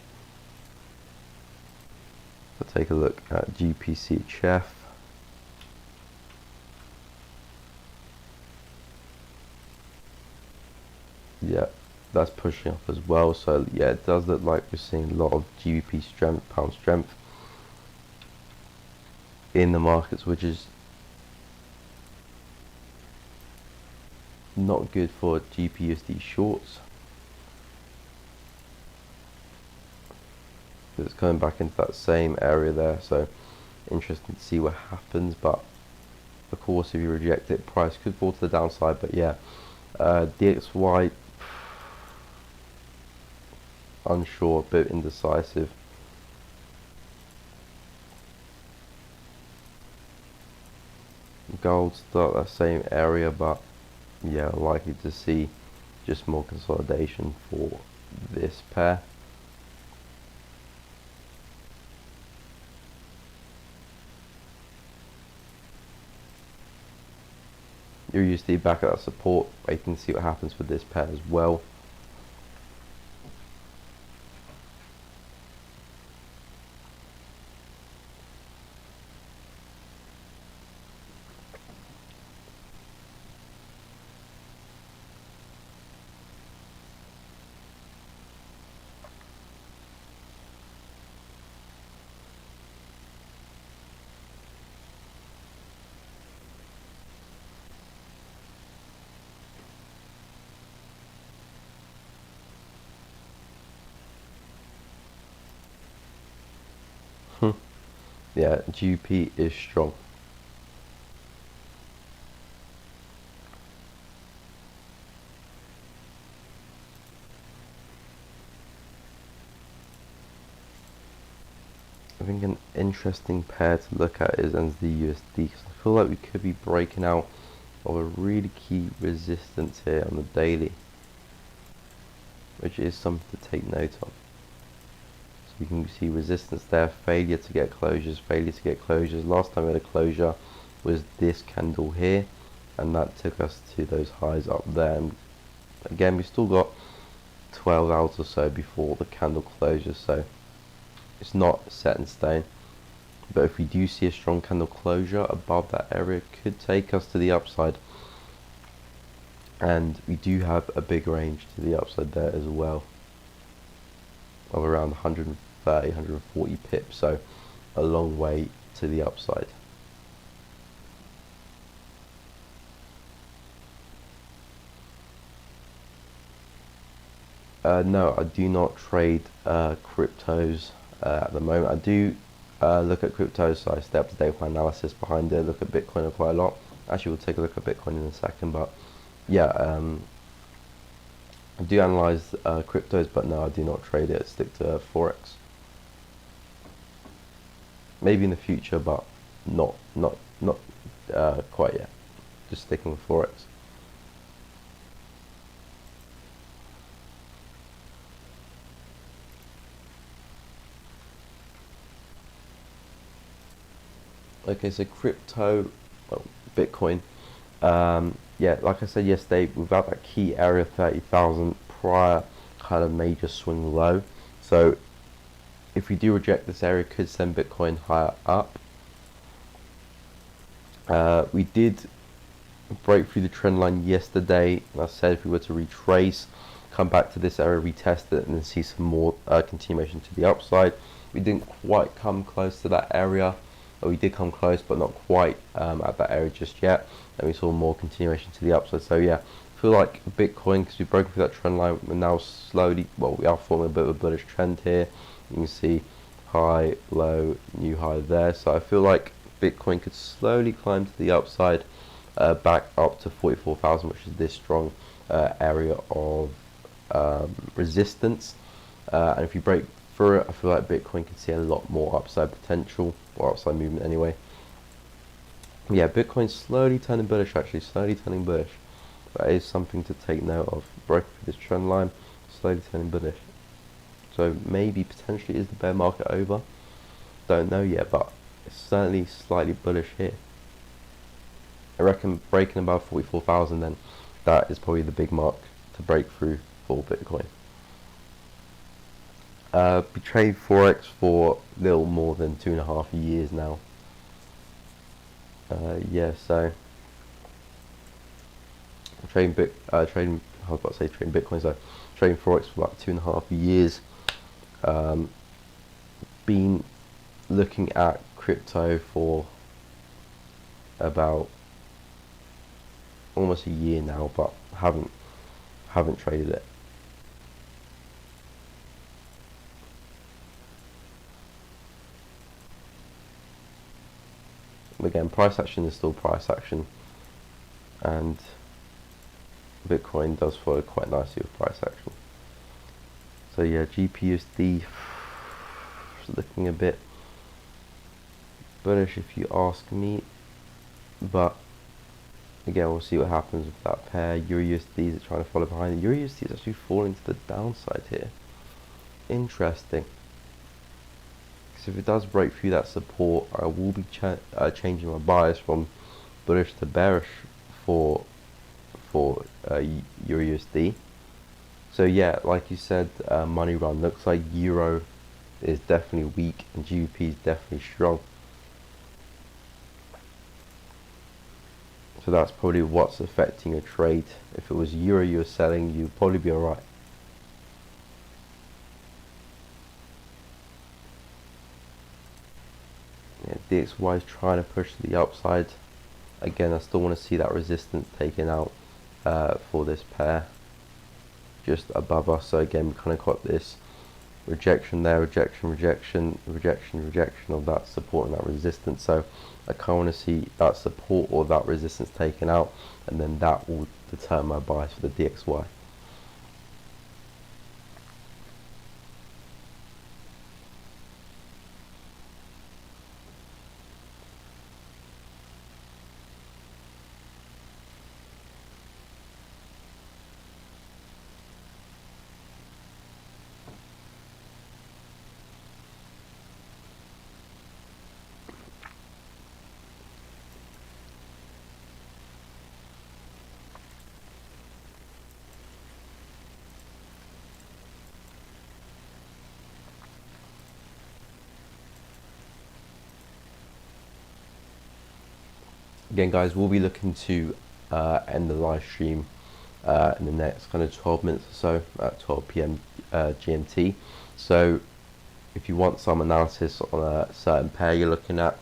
Let's take a look at GPCHF. Yeah, that's pushing up as well. So yeah, it does look like we're seeing a lot of GBP strength, pound strength in the markets, which is not good for GP USD shorts. It's coming back into that same area there, so interesting to see what happens. But of course, if you reject it, price could fall to the downside. But yeah, DXY, unsure, a bit indecisive. Gold start that same area, but yeah, likely to see just more consolidation for this pair. You're usually back at that support, waiting to see what happens with this pair as well. Yeah, GP is strong. I think an interesting pair to look at is USD USD, because I feel like we could be breaking out of a really key resistance here on the daily, which is something to take note of. So you can see resistance there, failure to get closures, Last time we had a closure was this candle here, and that took us to those highs up there. And again, we still got 12 hours or so before the candle closes, so it's not set in stone. But if we do see a strong candle closure above that area, it could take us to the upside, and we do have a big range to the upside there as well, of around 130, 140 pips, so a long way to the upside. No, I do not trade cryptos at the moment. I do look at cryptos, so I stay up to date with my analysis behind it. Look at Bitcoin quite a lot. Actually, we'll take a look at Bitcoin in a second, but yeah, I do analyze cryptos, but no, I do not trade it. I stick to Forex. Maybe in the future, but not quite yet. Just sticking with Forex. Okay, so crypto, well, Bitcoin. Yeah, like I said yesterday, without that key area 30,000 prior kind of major swing low. So if we do reject this area, it could send Bitcoin higher up. We did break through the trend line yesterday, and I said if we were to retrace, come back to this area, retest it, and then see some more continuation to the upside. We didn't quite come close to that area. We did come close, but not quite at that area just yet. And we saw more continuation to the upside. So yeah, I feel like Bitcoin, because we've broken through that trend line, we're now slowly, well, we are forming a bit of a bullish trend here. You can see high, low, new high there. So I feel like Bitcoin could slowly climb to the upside, back up to 44,000, which is this strong area of resistance. And if you break through it, I feel like Bitcoin could see a lot more upside potential, or upside movement anyway. Yeah, Bitcoin's slowly turning bullish, actually, slowly turning bullish. That is something to take note of. Broke through this trend line, slowly turning bullish. So maybe potentially is the bear market over? Don't know yet, but it's certainly slightly bullish here. I reckon breaking above 44,000, then that is probably the big mark to break through for Bitcoin. We trade Forex for a little more than 2.5 years now. Yeah, so trading Bitcoin, so trading Forex for about 2.5 years. Been looking at crypto for about almost a year now, but haven't traded it. Again, price action is still price action, and Bitcoin does follow quite nicely with price action. So yeah, Gbp Usd is looking a bit bullish if you ask me, but again, we'll see what happens with that pair. EURUSD is trying to follow behind. EURUSD is actually falling to the downside here. Interesting. So if it does break through that support, I will be changing my bias from bullish to bearish for EURUSD. So yeah, like you said, money run looks like Euro is definitely weak and GBP is definitely strong. So that's probably what's affecting a trade. If it was Euro you were selling, you'd probably be alright. Yeah, DXY is trying to push to the upside. Again, I still want to see that resistance taken out for this pair just above us. So again, we kind of got this rejection there, rejection of that support and that resistance. So I kind of want to see that support or that resistance taken out, and then that will determine my bias for the DXY. Again, guys, we'll be looking to end the live stream in the next kind of 12 minutes or so at 12 p.m. GMT. So if you want some analysis on a certain pair you're looking at,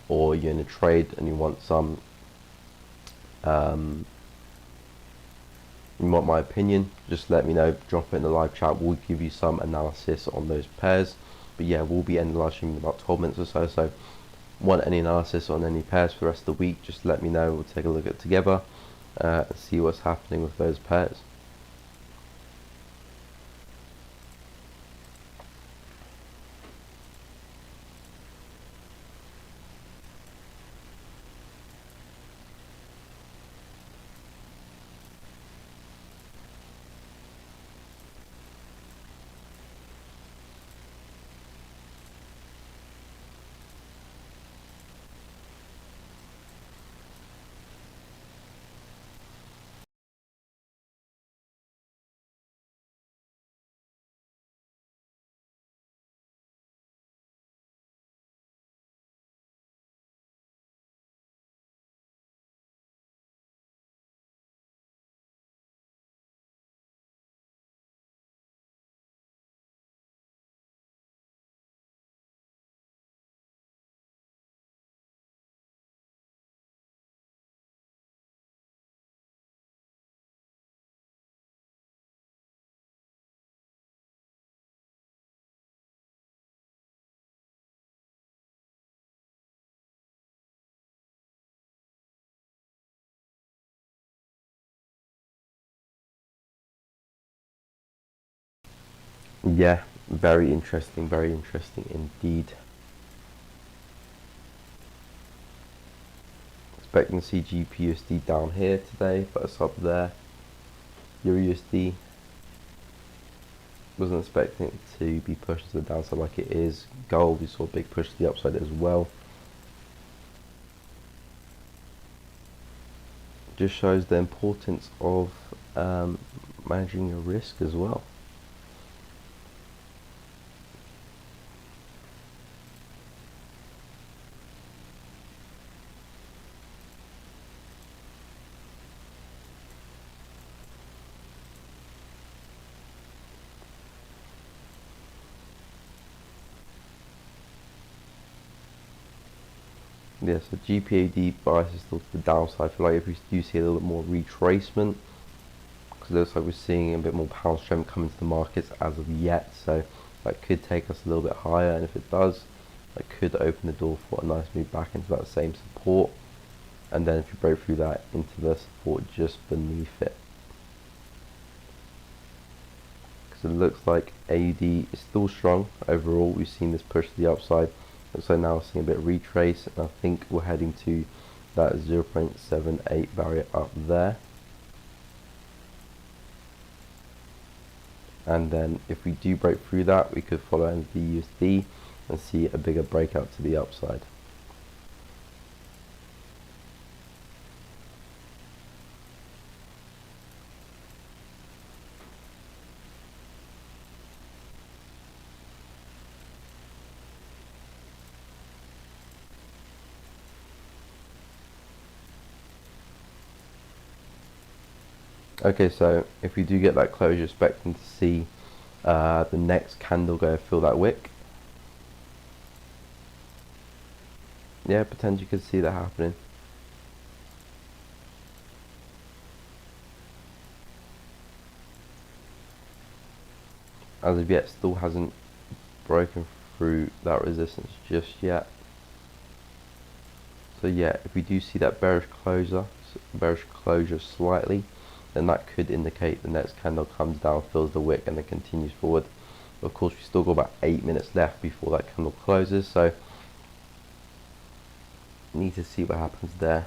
or you're in a trade and you want some, you want my opinion, just let me know, drop it in the live chat. We'll give you some analysis on those pairs. But yeah, we'll be ending the live stream in about 12 minutes or so. So want any analysis on any pairs for the rest of the week, just let me know. We'll take a look at it together and see what's happening with those pairs. Yeah, very interesting indeed. Expecting to see GP Usd down here today, but it's up there. Euro USD, wasn't expecting it to be pushed to the downside like it is. Gold, we saw a big push to the upside as well. Just shows the importance of managing your risk as well. Yeah, so GPAD bias is still to the downside. I feel like if we do see a little bit more retracement, because it looks like we're seeing a bit more pound strength coming to the markets as of yet, so that could take us a little bit higher, and if it does, that could open the door for a nice move back into that same support, and then if you break through that into the support just beneath it. Because it looks like AUD is still strong overall. We've seen this push to the upside. Looks like now we're seeing a bit of retrace, and I think we're heading to that 0.78 barrier up there. And then if we do break through that, we could follow the USD and see a bigger breakout to the upside. Okay, so if we do get that closure, expecting to see the next candle go fill that wick. Yeah, potentially could see that happening. As of yet, still hasn't broken through that resistance just yet. So yeah, if we do see that bearish closure slightly, then that could indicate the next candle comes down, fills the wick, and then continues forward. Of course, we still got about 8 minutes left before that candle closes, so need to see what happens there.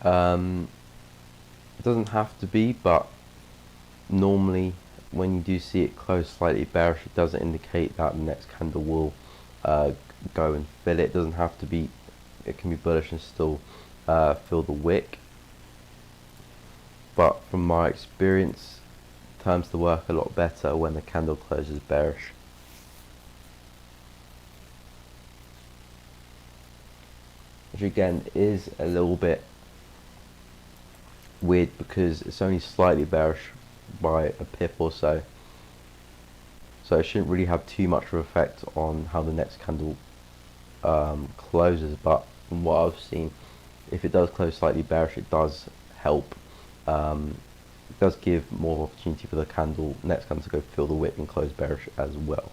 It doesn't have to be, but normally when you do see it close slightly bearish, it does indicate that the next candle will go and fill it. It doesn't have to be, it can be bullish and still fill the wick. But from my experience, it tends to work a lot better when the candle closes bearish. Which again is a little bit weird because it's only slightly bearish by a pip or so. So it shouldn't really have too much of an effect on how the next candle closes, but from what I've seen, if it does close slightly bearish, it does help. It does give more opportunity for the next candle to go fill the wick and close bearish as well.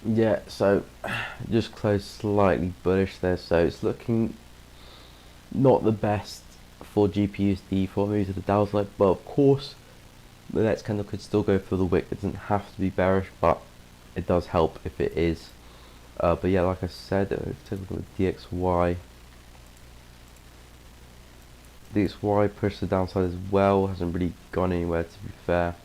Yeah, so just closed slightly bullish there, so it's looking not the best for GP USD for moves to the downside, but of course the next candle could still go for the wick. It doesn't have to be bearish, but it does help if it is. But yeah, like I said, take a look at DXY. DXY pushed the downside as well, hasn't really gone anywhere to be fair.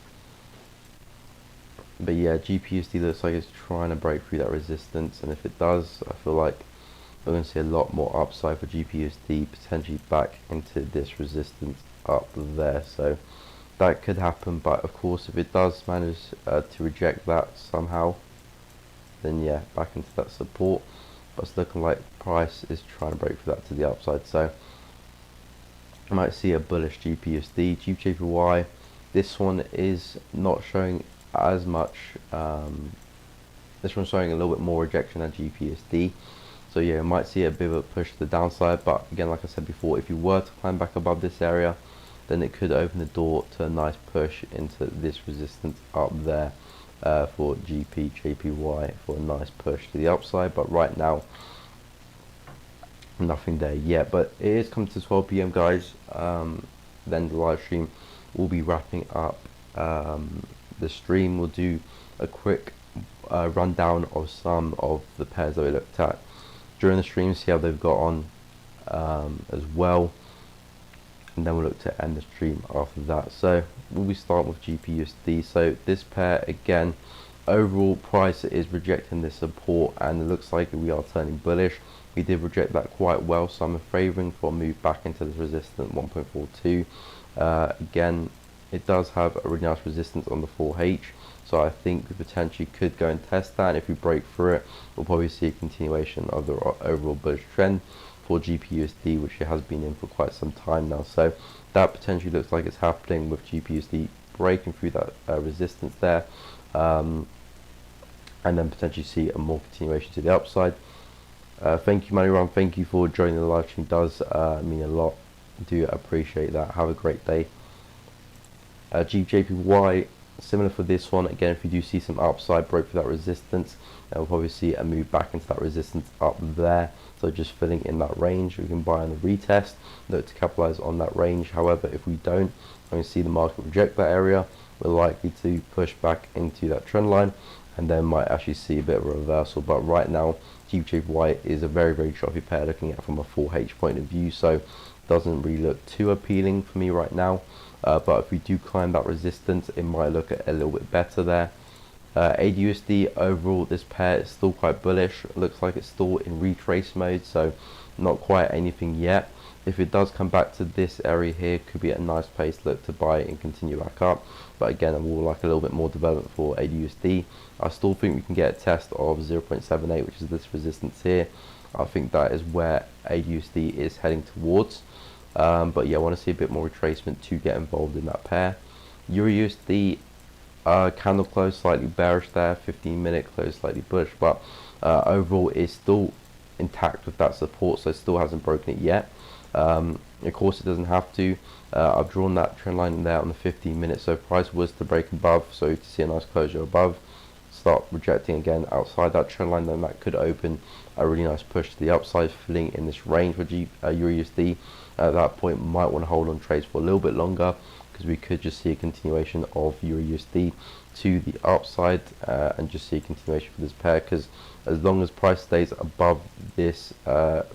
But yeah, GPUSD looks like it's trying to break through that resistance, and if it does, I feel like we're going to see a lot more upside for GPUSD, potentially back into this resistance up there. So that could happen, but of course if it does manage to reject that somehow, then yeah, back into that support. But it's looking like price is trying to break through that to the upside, so I might see a bullish GPUSD. GBP this one is not showing as much, this one's showing a little bit more rejection than GPUSD, so yeah, I might see a bit of a push to the downside. But again, like I said before, if you were to climb back above this area, then it could open the door to a nice push into this resistance up there for GBP Jpy for a nice push to the upside. But right now, nothing there yet. But it is coming to 12 p.m. guys. Then the live stream will be wrapping up the stream. We'll do a quick rundown of some of the pairs that we looked at during the stream, see how they've got on as well, and then we'll look to end the stream after that. So we'll be starting with GPUSD. So this pair, again, overall price is rejecting this support, and it looks like we are turning bullish. We did reject that quite well, so I'm favouring for a move back into this resistance 1.42. Again, it does have a really nice resistance on the 4H, so I think we potentially could go and test that, and if we break through it, we'll probably see a continuation of the overall bullish trend for GPUSD, which it has been in for quite some time now. So that potentially looks like it's happening with GPUSD breaking through that resistance there, and then potentially see a more continuation to the upside. Thank you, Money Run. Thank you for joining the live stream. Does mean a lot. Do appreciate that. Have a great day. Jpy, similar for this one. Again, if you do see some upside, break through that resistance, we'll probably see a move back into that resistance up there. So just filling in that range, we can buy on the retest, look to capitalize on that range. However, if we don't, and we see the market reject that area, we're likely to push back into that trend line, and then might actually see a bit of a reversal. But right now, GBP is a very, very choppy pair looking at from a 4H point of view, so doesn't really look too appealing for me right now. But if we do climb that resistance, it might look a little bit better there. AUD overall, this pair is still quite bullish. It looks like it's still in retrace mode, so not quite anything yet. If it does come back to this area here, could be a nice place to look to buy and continue back up. But again, I will like a little bit more development for AUD. I still think we can get a test of 0.78, which is this resistance here. I think that is where AUD is heading towards. But yeah, I want to see a bit more retracement to get involved in that pair. EURUSD candle close slightly bearish there, 15-minute close slightly bullish, but overall is still intact with that support, so it still hasn't broken it yet. Of course, it doesn't have to. I've drawn that trend line there on the 15-minute, so if price was to break above, so to see a nice closure above, start rejecting again outside that trend line, then that could open a really nice push to the upside, filling in this range for EURUSD. At that point, might want to hold on trades for a little bit longer, because we could just see a continuation of EURUSD to the upside, and just see a continuation for this pair, because as long as price stays above this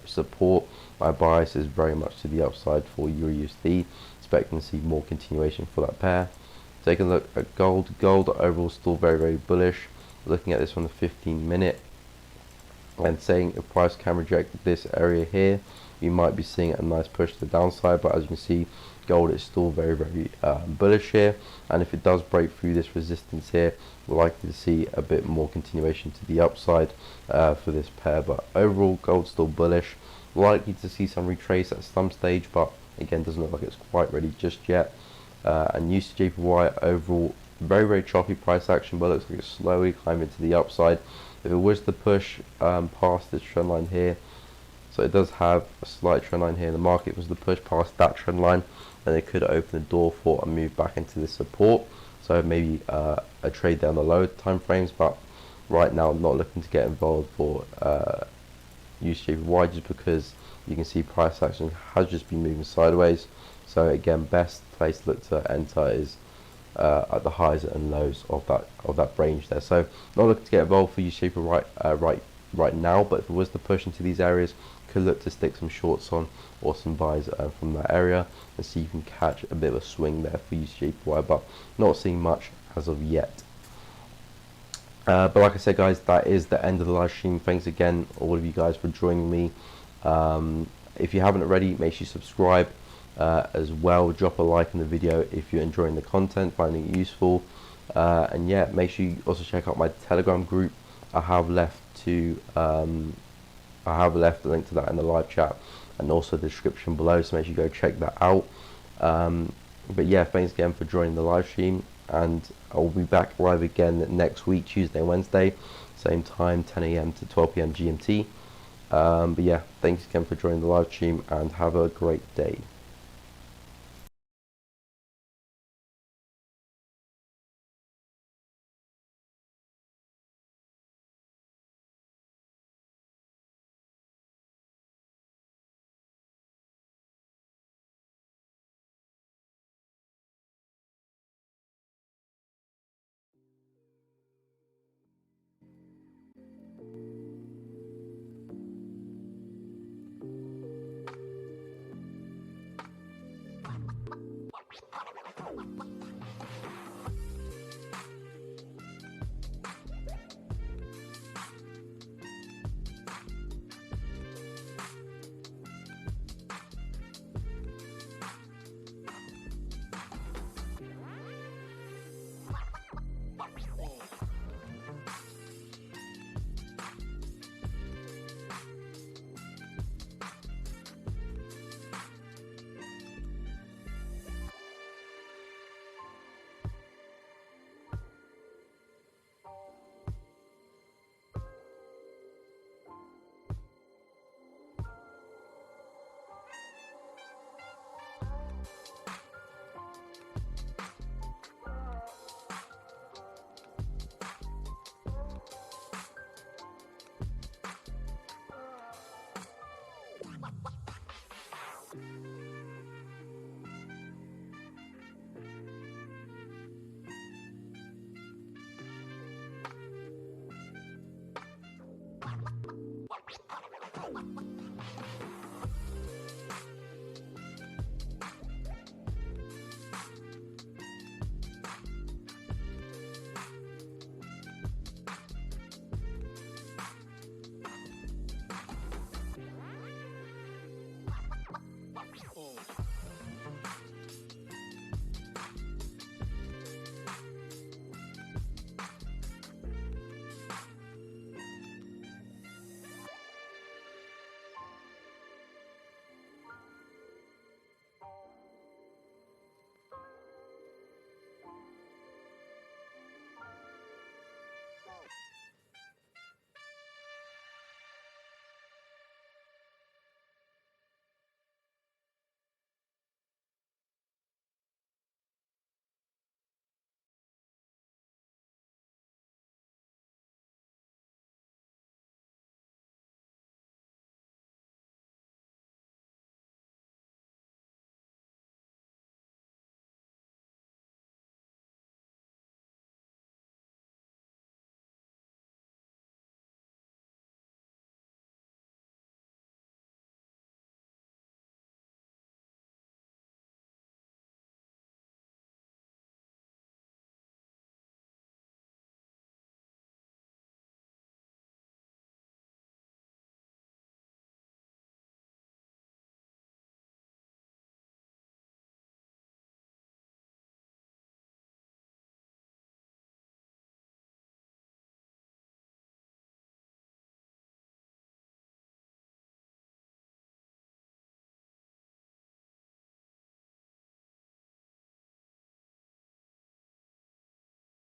support, my bias is very much to the upside for EURUSD, expecting to see more continuation for that pair. Taking a look at gold. Gold overall still very, very bullish. Looking at this from the 15-minute and saying if price can reject this area here, you might be seeing a nice push to the downside. But as you can see, gold is still very, very bullish here, and if it does break through this resistance here, we're likely to see a bit more continuation to the upside for this pair. But overall, gold still bullish, likely to see some retrace at some stage, but again, doesn't look like it's quite ready just yet. And Usd Jpy overall, very, very choppy price action, but looks like it's slowly climbing to the upside. If it was to push past this trend line here, so it does have a slight trend line here, the market was to push past that trend line, then it could open the door for a move back into this support. So maybe a trade down the lower time frames, but right now not looking to get involved for Usd Jpy, just because you can see price action has just been moving sideways. So again, best place to look to enter is at the highs and lows of that range there. So not looking to get involved for Usd Jpy right now, but if it was to push into these areas, could look to stick some shorts on or some buys from that area and see if you can catch a bit of a swing there for Usd Jpy, but not seeing much as of yet. But like I said, guys, that is the end of the live stream. Thanks again, all of you guys, for joining me. If you haven't already, make sure you subscribe as well. Drop a like in the video if you're enjoying the content, finding it useful. And yeah, make sure you also check out my Telegram group. I have left a link to that in the live chat and also the description below, so make sure you go check that out. But yeah, thanks again for joining the live stream, and I'll be back live again next week, Tuesday and Wednesday, same time, 10 AM to 12 PM GMT. But yeah, thanks again for joining the live stream, and have a great day.